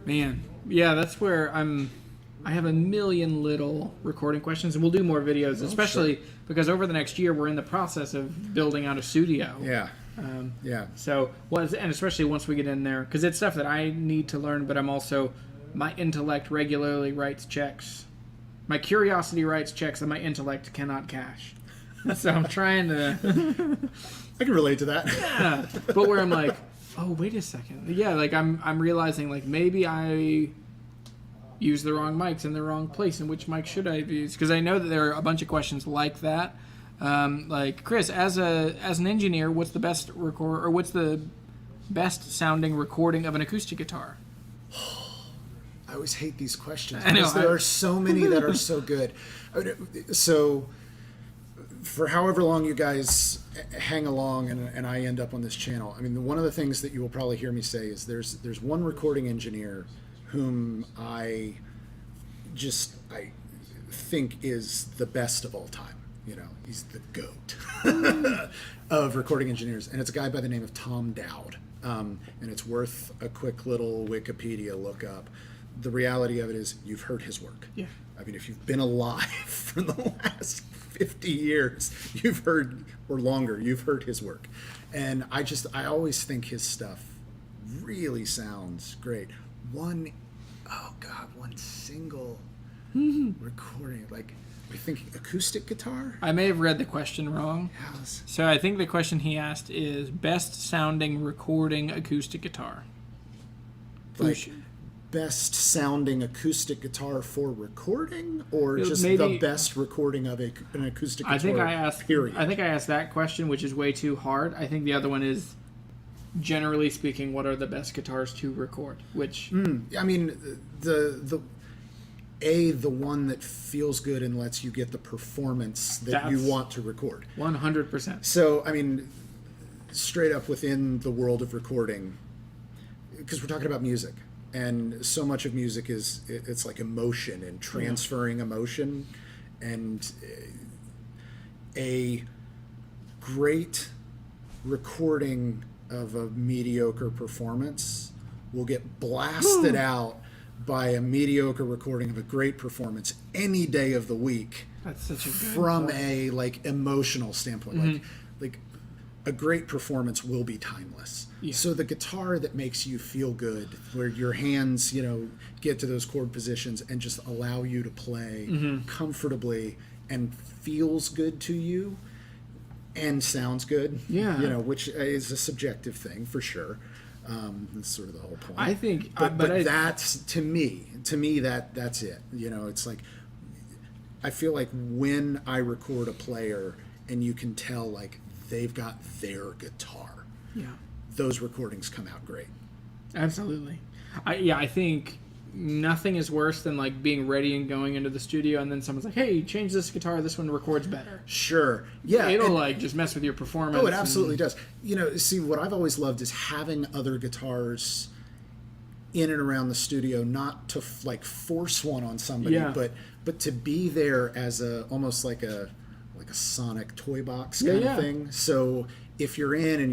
Man, yeah, that's where I have a million little recording questions, and we'll do more videos, especially because over the next year we're in the process of building out a studio. Yeah. So, and especially once we get in there, because it's stuff that I need to learn, but I'm also, my intellect regularly writes checks. My curiosity writes checks that my intellect cannot cash. So I'm trying to... I can relate to that. Yeah, but where I'm like, oh, wait a second. Yeah, like I'm realizing like maybe I use the wrong mics in the wrong place, and which mic should I use? Because I know that there are a bunch of questions like that. Like, Chris, as an engineer, what's the best sounding recording of an acoustic guitar? I always hate these questions I know, because there are so many that are so good. So, for however long you guys hang along and I end up on this channel, I mean, one of the things that you will probably hear me say is there's one recording engineer whom I think is the best of all time. You know, he's the GOAT of recording engineers, and it's a guy by the name of Tom Dowd. And it's worth a quick little Wikipedia look up. The reality of it is, you've heard his work. Yeah. I mean, if you've been alive for the last 50 years, you've heard, or longer, you've heard his work. And I always think his stuff really sounds great. One single recording, like, I think acoustic guitar? I may have read the question wrong. Yes. So I think the question he asked is best sounding recording acoustic guitar. Like, best sounding acoustic guitar for recording, or just maybe, the best recording of an acoustic guitar? Period. I think I asked that question, which is way too hard. I think the other one is, generally speaking, what are the best guitars to record? Which I mean, the one that feels good and lets you get the performance that you want to record. 100%. So, I mean, straight up within the world of recording, because we're talking about music, and so much of music it's like emotion and transferring emotion, and a great recording of a mediocre performance will get blasted out by a mediocre recording of a great performance any day of the week. That's such a good from point. a like emotional standpoint. Like a great performance will be timeless. Yeah. So the guitar that makes you feel good, where your hands, you know, get to those chord positions and just allow you to play comfortably and feels good to you and sounds good. Yeah. You know, which is a subjective thing for sure. That's sort of the whole point. I think, but that's to me that's it. You know, it's like, I feel like when I record a player and you can tell like they've got their guitar, those recordings come out great. Absolutely. I think nothing is worse than like being ready and going into the studio and then someone's like, hey, change this guitar, this one records better. Sure. Yeah. It'll like just mess with your performance. Oh, it absolutely does. You know, see, what I've always loved is having other guitars in and around the studio, not to like force one on somebody, Yeah. but to be there as almost like a sonic toy box kind of thing. So if you're in and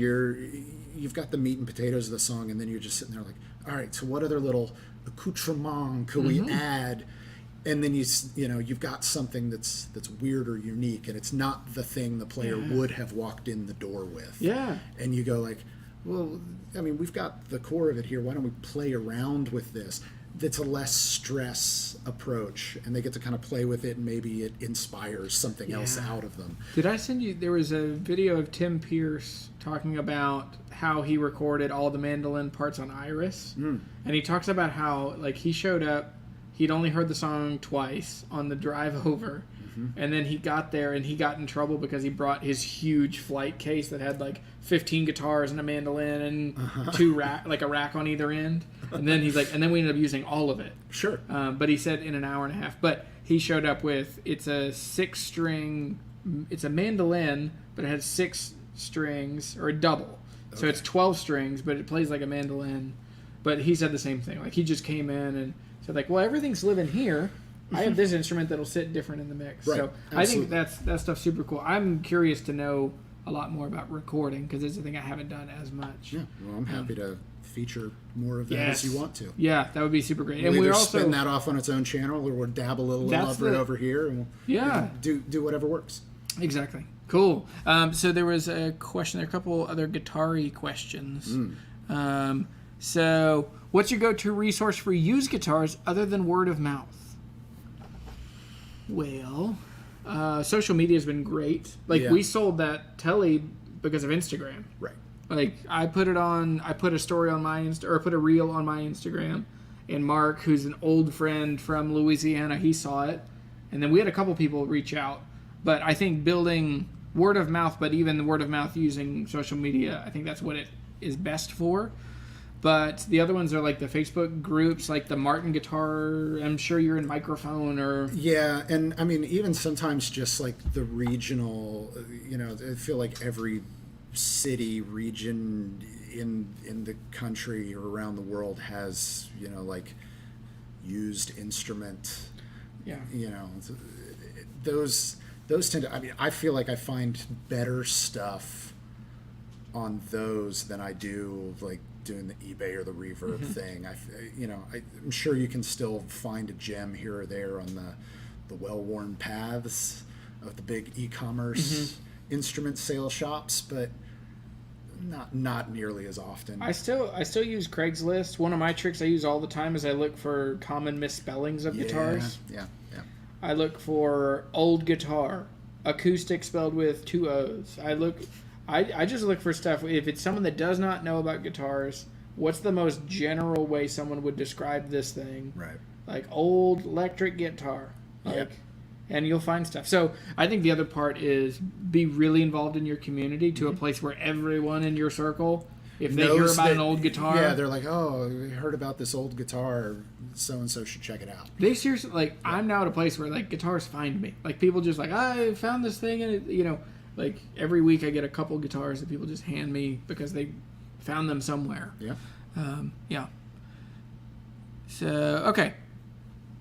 you've got the meat and potatoes of the song, and then you're just sitting there like, all right, so what other little accoutrement could we add? And then you've got something that's weird or unique, and it's not the thing the player would have walked in the door with. Yeah. And you go like, well, I mean, we've got the core of it here. Why don't we play around with this? That's a less stress approach, and they get to kind of play with it, and maybe it inspires something else out of them. Did I send you? There was a video of Tim Pierce talking about how he recorded all the mandolin parts on Iris, and he talks about how like he showed up, he'd only heard the song twice on the drive over, and then he got there and he got in trouble because he brought his huge flight case that had like 15 guitars and a mandolin and two like a rack on either end. And then he's like, and then we ended up using all of it. Sure. But he said in an hour and a half. But he showed up with, it's a 6-string, it's a mandolin, but it has 6 strings, or a double. Okay. So it's 12 strings, but it plays like a mandolin. But he said the same thing. Like he just came in and said like, well, everything's living here. I have this instrument that'll sit different in the mix. Right. So Absolutely. I think that stuff's super cool. I'm curious to know a lot more about recording because it's a thing I haven't done as much. Yeah. Well, I'm happy to feature more of that as you want to. Yeah, that would be super great. We'll And we're either also spin that off on its own channel, or we'll dab a little of it over here, and we'll do whatever works. Exactly. Cool. So there was a question, there are a couple other guitar-y questions. So what's your go-to resource for used guitars other than word of mouth? Well, social media has been great. Like we sold that Telly because of Instagram. Right. Like I put a story on my or put a reel on my Instagram, and Mark, who's an old friend from Louisiana, he saw it, and then we had a couple people reach out. But I think building word of mouth, but even the word of mouth using social media, I think that's what it is best for. But the other ones are like the Facebook groups, like the Martin Guitar. I'm sure you're in Microphone or... Yeah, and I mean, even sometimes just like the regional, I feel like every city, region in the country or around the world has, like used instrument. Yeah. Those tend to, I mean, I feel like I find better stuff on those than I do like doing the eBay or the Reverb thing. I'm sure you can still find a gem here or there on the well-worn paths of the big e-commerce instrument sale shops, but not nearly as often. I still use Craigslist. One of my tricks I use all the time is I look for common misspellings of guitars. Yeah. I look for old guitar, acoustic spelled with 2 O's. I just look for stuff. If it's someone that does not know about guitars, what's the most general way someone would describe this thing? Right. Like old electric guitar. And you'll find stuff. So I think the other part is be really involved in your community to a place where everyone in your circle, if they hear about an old guitar... Yeah, they're like, oh, we heard about this old guitar, so-and-so should check it out. They seriously, like, I'm now at a place where, like, guitars find me. Like, people just like, I found this thing, and it, like, every week I get a couple guitars that people just hand me because they found them somewhere. Yeah. Yeah. So, okay.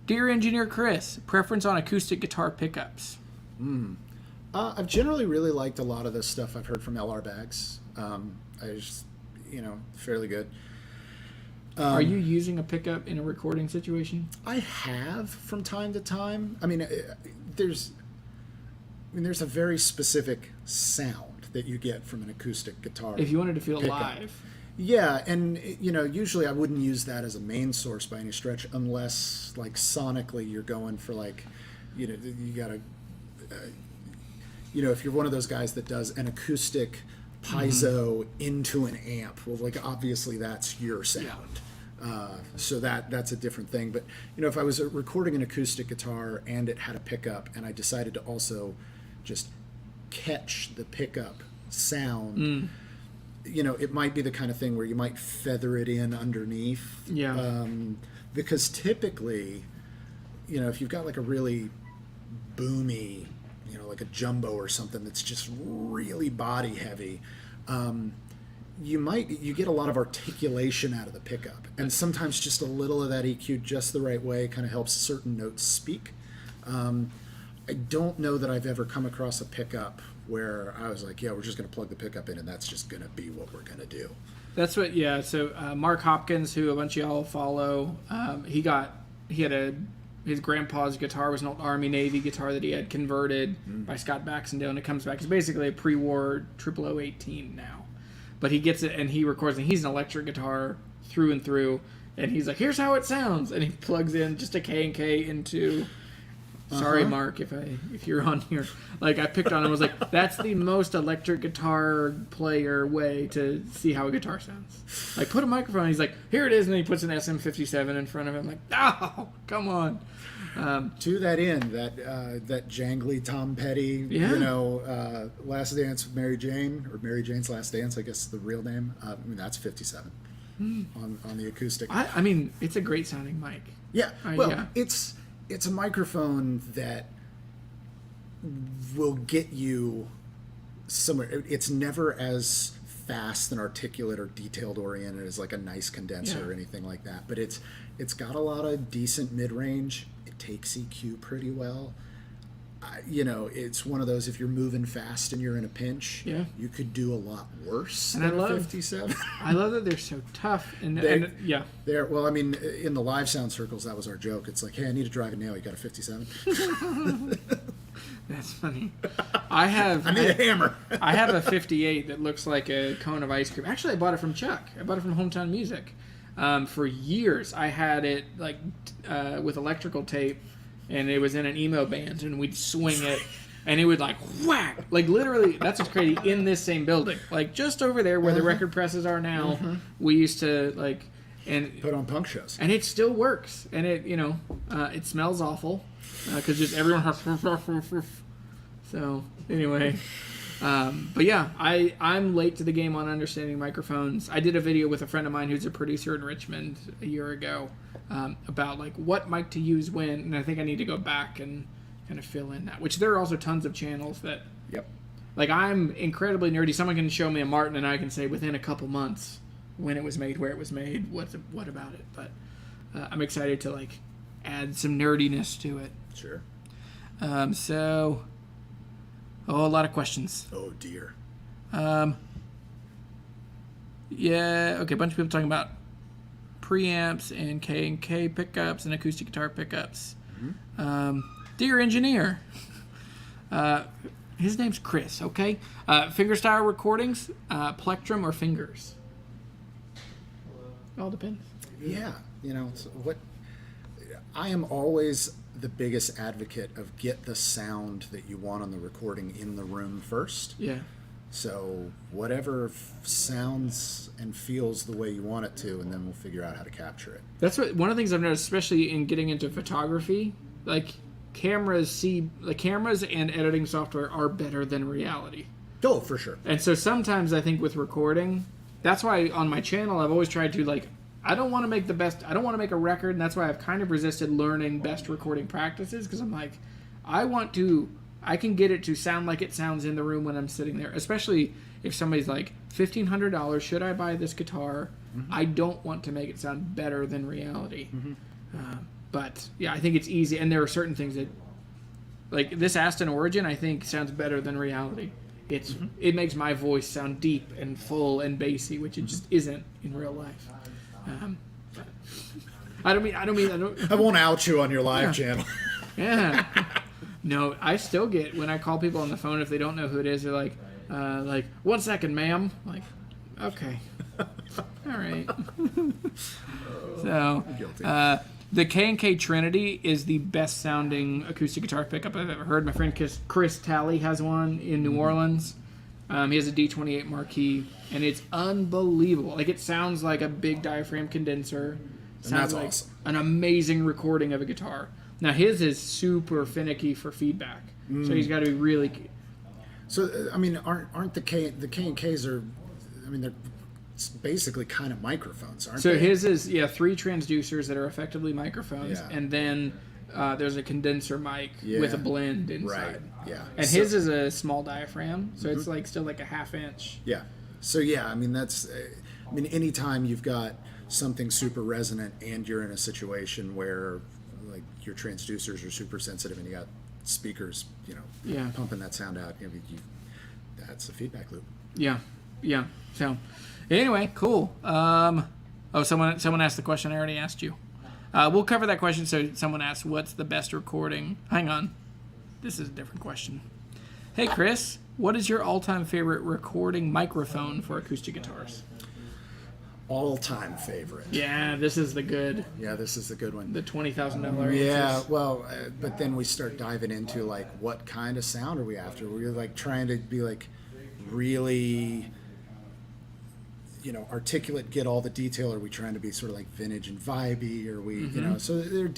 Dear Engineer Chris, preference on acoustic guitar pickups? I've generally really liked a lot of the stuff I've heard from LR Bags. I just, fairly good. Are you using a pickup in a recording situation? I have from time to time. I mean, there's a very specific sound that you get from an acoustic guitar. If you wanted to feel pickup. live. Yeah, and usually I wouldn't use that as a main source by any stretch, unless like sonically you're going for like, you gotta, if you're one of those guys that does an acoustic piezo into an amp, well, like obviously that's your sound. So that's a different thing. But if I was recording an acoustic guitar and it had a pickup, and I decided to also just catch the pickup sound. It might be the kind of thing where you might feather it in underneath. Yeah. Because typically, if you've got like a really boomy, like a jumbo or something that's just really body heavy, you get a lot of articulation out of the pickup, and sometimes just a little of that EQ just the right way kind of helps certain notes speak. I don't know that I've ever come across a pickup where I was like, yeah, we're just going to plug the pickup in and that's just going to be what we're going to do. That's what, yeah. So Mark Hopkins, who a bunch of y'all follow, his grandpa's guitar was an old Army Navy guitar that he had converted by Scott Baxendale, and it comes back. It's basically a pre-war 0018 now. But he gets it and he records, and he's an electric guitar through and through. And he's like, here's how it sounds. And he plugs in just a K&K into... Sorry, Mark, if you're on here. Like, I picked on him. I was like, that's the most electric guitar player way to see how a guitar sounds. Like, put a microphone. He's like, here it is. And then he puts an SM57 in front of him. Like, oh, come on. To that end, that jangly Tom Petty, Last Dance with Mary Jane, or Mary Jane's Last Dance, I guess the real name. That's 57 on the acoustic. I mean, it's a great sounding mic. Yeah. It's a microphone that will get you somewhere. It's never as fast and articulate or detailed oriented as like a nice condenser or anything like that. But it's got a lot of decent mid range. It takes EQ pretty well. It's one of those, if you're moving fast and you're in a pinch, you could do a lot worse than a 57. I love that they're so tough. Well, I mean, in the live sound circles, that was our joke. It's like, hey, I need to drive a nail. You got a 57? That's funny. I need a hammer. I have a 58 that looks like a cone of ice cream. Actually, I bought it from Chuck. I bought it from Hometown Music. For years, I had it with electrical tape. And it was in an emo band, and we'd swing it, and it would like whack, like literally. That's what's crazy. In this same building, like just over there where the record presses are now, we used to and put on punk shows, and it still works. And it, it smells awful because just everyone has. So anyway, but yeah, I'm late to the game on understanding microphones. I did a video with a friend of mine who's a producer in Richmond a year ago. About what mic to use when, and I think I need to go back and kind of fill in that. Which there are also tons of channels that, I'm incredibly nerdy. Someone can show me a Martin, and I can say within a couple months when it was made, where it was made, what about it. But I'm excited to add some nerdiness to it. Sure. A lot of questions. Oh dear. Yeah. Okay. A bunch of people talking about preamps and K&K pickups and acoustic guitar pickups. Dear engineer, his name's Chris, okay? Fingerstyle recordings, plectrum or fingers? All depends. Yeah, I am always the biggest advocate of get the sound that you want on the recording in the room first. Yeah. So whatever sounds and feels the way you want it to, and then we'll figure out how to capture it. That's one of the things I've noticed, especially in getting into photography. Cameras and editing software are better than reality. Oh, for sure. And so sometimes I think with recording, that's why on my channel I've always tried to I don't want to make the best. I don't want to make a record, and that's why I've kind of resisted learning best recording practices, because I'm like, I can get it to sound like it sounds in the room when I'm sitting there, especially if somebody's like, $1,500, should I buy this guitar? I don't want to make it sound better than reality. But, yeah, I think it's easy, and there are certain things that, this Aston Origin, I think, sounds better than reality. It makes my voice sound deep and full and bassy, which it just isn't in real life. I won't out you on your live channel. Yeah. No, I still get, when I call people on the phone, if they don't know who it is, they're like, 1 second, ma'am. Like, okay. All right. So, the K&K Trinity is the best sounding acoustic guitar pickup I've ever heard. My friend Chris Talley has one in New Orleans. He has a D28 Marquis, and it's unbelievable. It sounds like a big diaphragm condenser. Sounds like awesome. An amazing recording of a guitar. Now his is super finicky for feedback, so he's got to be really. So I mean, aren't the K&Ks are? I mean, they're basically kind of microphones, aren't they? So his is 3 transducers that are effectively microphones, and then there's a condenser mic with a blend inside. Right. Yeah. And his is a small diaphragm, so it's still a half inch. Yeah. So yeah, I mean anytime you've got something super resonant and you're in a situation where like your transducers are super sensitive and you got speakers, pumping that sound out, that's a feedback loop. Yeah. So anyway, cool. Someone asked the question I already asked you. We'll cover that question. So someone asked, what's the best recording? Hang on. This is a different question. Hey, Chris, what is your all-time favorite recording microphone for acoustic guitars? All-time favorite. Yeah, this is the good. Yeah, this is the good one. The $20,000. Yeah, answers. well, but then we start diving into like what kind of sound are we after? We're like trying to be like really, articulate, get all the detail. Are we trying to be sort of like vintage and vibey? Or we, so there are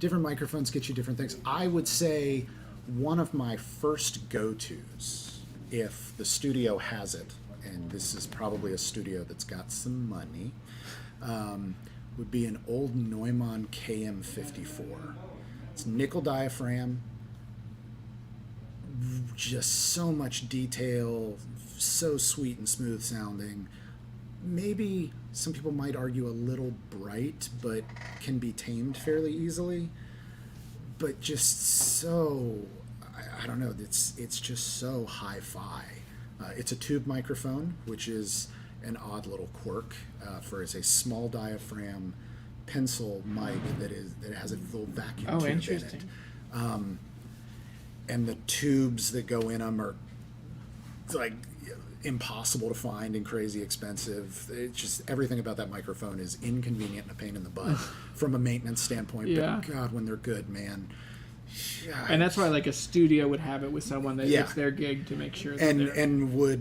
different microphones get you different things. I would say one of my first go-tos, if the studio has it, and this is probably a studio that's got some money, would be an old Neumann KM54. It's nickel diaphragm, just so much detail, so sweet and smooth sounding. Maybe some people might argue a little bright, but can be tamed fairly easily. But just so, I don't know, it's just so hi-fi. It's a tube microphone, which is an odd little quirk for it's a small diaphragm pencil mic that has a little vacuum tube interesting. in it. And the tubes that go in them are like impossible to find and crazy expensive. It's just everything about that microphone is inconvenient and a pain in the butt from a maintenance standpoint. Yeah. But God, when they're good, man. God. And that's why like a studio would have it with someone that it's their gig to make sure that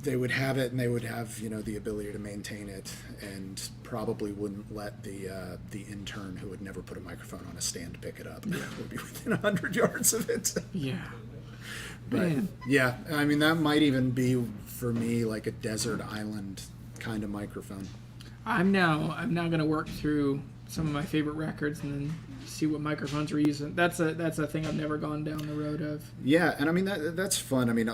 they would have it, and they would have the ability to maintain it, and probably wouldn't let the intern who would never put a microphone on a stand pick it up. Would be within 100 yards of it. Yeah. But Man. yeah, I mean that might even be for me like a desert island kind of microphone. I'm now going to work through some of my favorite records and then see what microphones we're using. That's a thing I've never gone down the road of. Yeah, and I mean that's fun. I mean,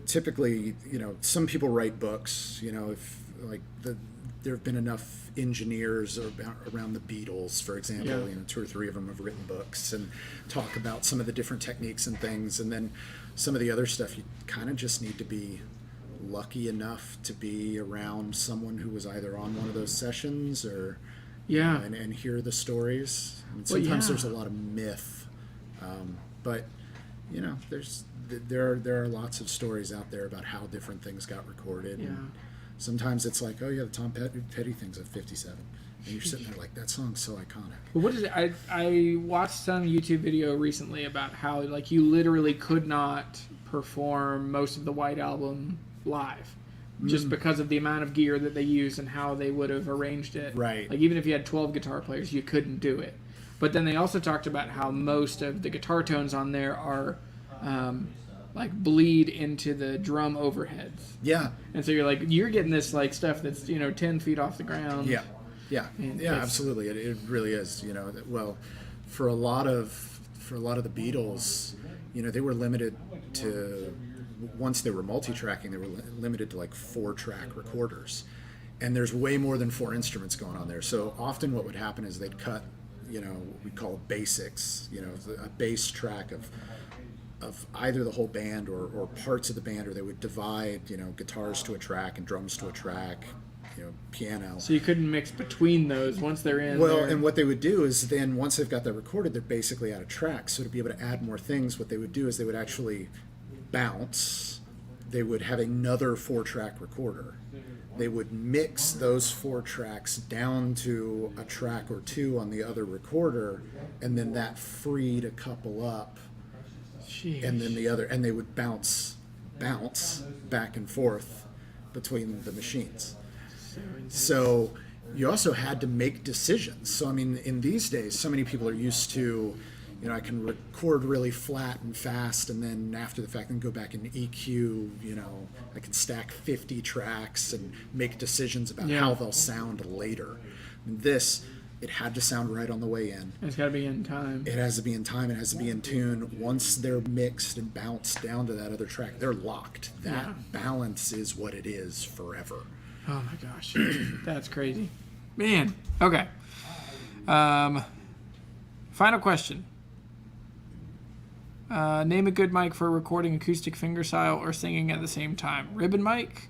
typically, some people write books. If like there have been enough engineers around the Beatles, for example. 2 or 3 of them have written books and talk about some of the different techniques and things. And then some of the other stuff, you kind of just need to be lucky enough to be around someone who was either on one of those sessions or and hear the stories. I mean, sometimes there's a lot of myth, but there are lots of stories out there about how different things got recorded. Yeah. And sometimes it's like, oh yeah, the Tom Petty thing's at 57, and you're sitting there like, that song's so iconic. But what is it? I watched some YouTube video recently about how like you literally could not perform most of the White Album live. Just because of the amount of gear that they use and how they would have arranged it. Right. Like, even if you had 12 guitar players, you couldn't do it. But then they also talked about how most of the guitar tones on there are, like, bleed into the drum overheads. Yeah. And so you're getting this, like, stuff that's, 10 feet off the ground. Yeah. Yeah. Yeah, absolutely. It really is, well, for a lot of the Beatles, they were limited to, once they were multi-tracking, they were limited to like 4-track recorders, and there's way more than 4 instruments going on there. So often what would happen is they'd cut, what we call basics, a bass track of either the whole band or parts of the band, or they would divide, guitars to a track and drums to a track, piano. So you couldn't mix between those once they're in. Well, and what they would do is then once they've got that recorded, they're basically out of tracks. So to be able to add more things, what they would do is they would actually bounce. They would have another 4-track recorder. They would mix those 4 tracks down to a track or 2 on the other recorder, and then that freed a couple up. Sheesh. And then the other, and they would bounce back and forth between the machines. So you also had to make decisions. So I mean, in these days, so many people are used to, I can record really flat and fast, and then after the fact, then go back and EQ. I can stack 50 tracks and make decisions about how they'll sound later. And this, It had to sound right on the way in. It's got to be in time. It has to be in time. It has to be in tune. Once they're mixed and bounced down to that other track, they're locked. That balance is what it is forever. Oh my gosh, that's crazy, man. Okay. Final question. Name a good mic for recording acoustic fingerstyle or singing at the same time. Ribbon mic?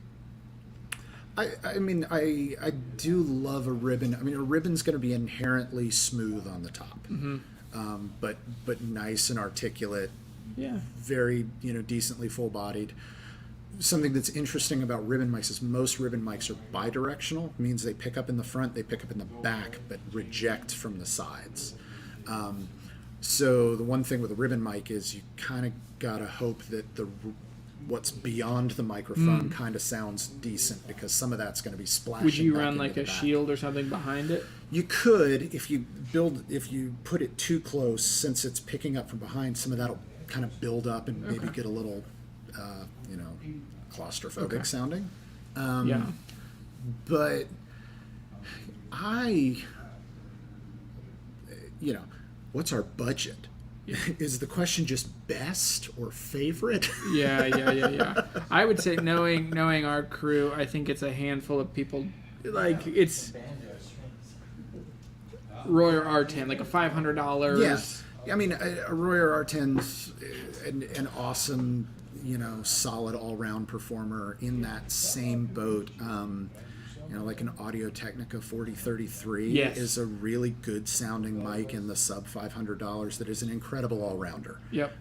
I mean, I do love a ribbon. I mean, a ribbon's going to be inherently smooth on the top, but nice and articulate. Yeah. Very, decently full-bodied. Something that's interesting about ribbon mics is most ribbon mics are bidirectional. It means they pick up in the front, they pick up in the back, but reject from the sides. So the one thing with a ribbon mic is you kind of gotta hope that what's beyond the microphone kind of sounds decent, because some of that's going to be splashing. Would you back run into like the a back. shield or something behind it? You could, if you put it too close, since it's picking up from behind, some of that'll kind of build up and maybe get a little, claustrophobic sounding. Yeah. But what's our budget? Is the question just best or favorite? Yeah. I would say, knowing our crew, I think it's a handful of people. Like, it's Royer R10, like a $500. Yeah. I mean, a Royer R10's an awesome, solid all-round performer in that same boat. Like an Audio-Technica 4033 is a really good sounding mic in the sub $500 that is an incredible all-rounder. Yep.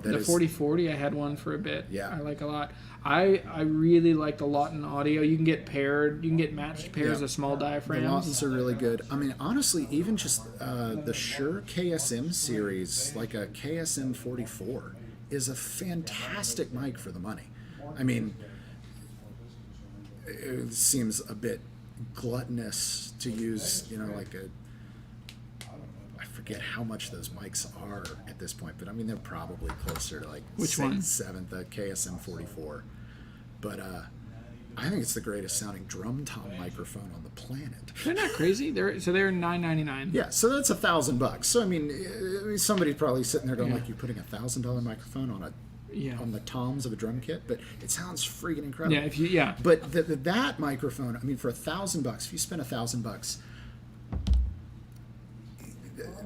The 4040, I had one for a bit. Yeah. I like a lot. I really like the Lawton Audio. You can get matched pairs of small diaphragms. The Lawtons are really good. I mean, honestly, even just the Shure KSM series, like a KSM 44, is a fantastic mic for the money. I mean, it seems a bit gluttonous to use, I forget how much those mics are at this point, but I mean, they're probably closer to like Which one? 7th, the KSM 44. But I think it's the greatest sounding drum tom microphone on the planet. They're not crazy. They're $9.99. Yeah, so that's $1,000. So I mean, somebody's probably sitting there going, like, you're putting $1,000 microphone on on the toms of a drum kit, but it sounds freaking incredible. Yeah, But that microphone, I mean, for $1,000, if you spend $1,000,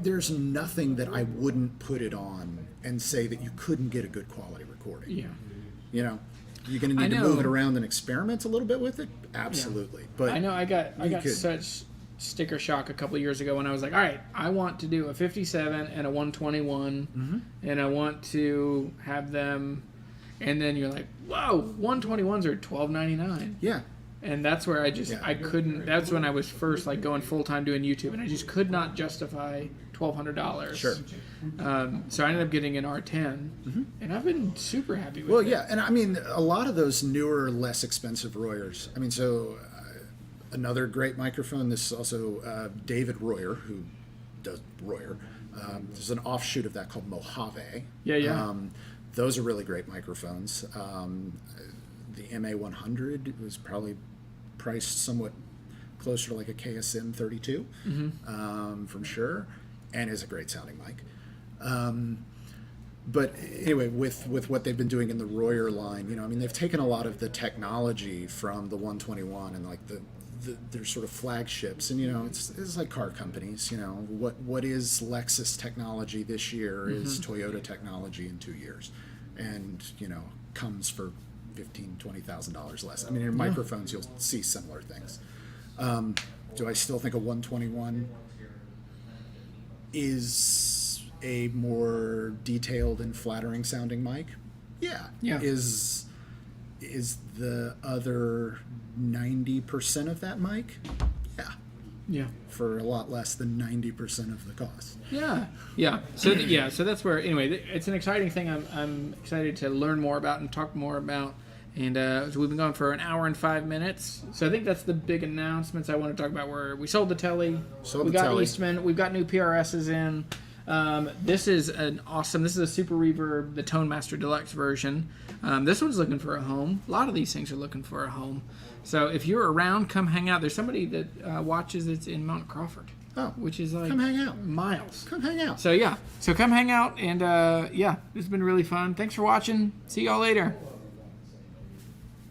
there's nothing that I wouldn't put it on and say that you couldn't get a good quality recording. Yeah. You're going to need to move it around and experiment a little bit with it. Absolutely. Yeah. But I know I got such sticker shock a couple of years ago when I was like, all right, I want to do a 57 and a 121, and I want to have them, and then you're like, whoa, 121s are $12.99. Yeah. And that's where I couldn't. That's when I was first like going full time doing YouTube, and I just could not justify $1,200. Sure. So I ended up getting an R10, and I've been super happy with it. Well, yeah, and I mean, a lot of those newer, less expensive Royers. I mean, so another great microphone. This is also David Royer, who does Royer. There's an offshoot of that called Mojave. Yeah. Those are really great microphones. The MA100 was probably priced somewhat closer to like a KSM 32 from Shure, and is a great sounding mic. But anyway, with what they've been doing in the Royer line, I mean, they've taken a lot of the technology from the 121 and like their sort of flagships, and it's like car companies. What is Lexus technology this year is Toyota technology in 2 years, and comes for $15,000-$20,000 less. I mean, in microphones you'll see similar things. Do I still think a 121 is a more detailed and flattering sounding mic? Yeah. Is the other 90% of that mic? Yeah. For a lot less than 90% of the cost. Yeah. So that's where, anyway, it's an exciting thing. I'm excited to learn more about and talk more about. And so we've been going for an hour and 5 minutes. So I think that's the big announcements I want to talk about. Where we sold the Telly, we got Eastman, we've got new PRSs in. This is a Super Reverb, the Tone Master Deluxe version. This one's looking for a home. A lot of these things are looking for a home. So if you're around, come hang out. There's somebody that watches that's in Mount Crawford. Oh, which is like come hang out. miles. Come hang out. So yeah, so come hang out, and yeah, this has been really fun. Thanks for watching. See y'all later.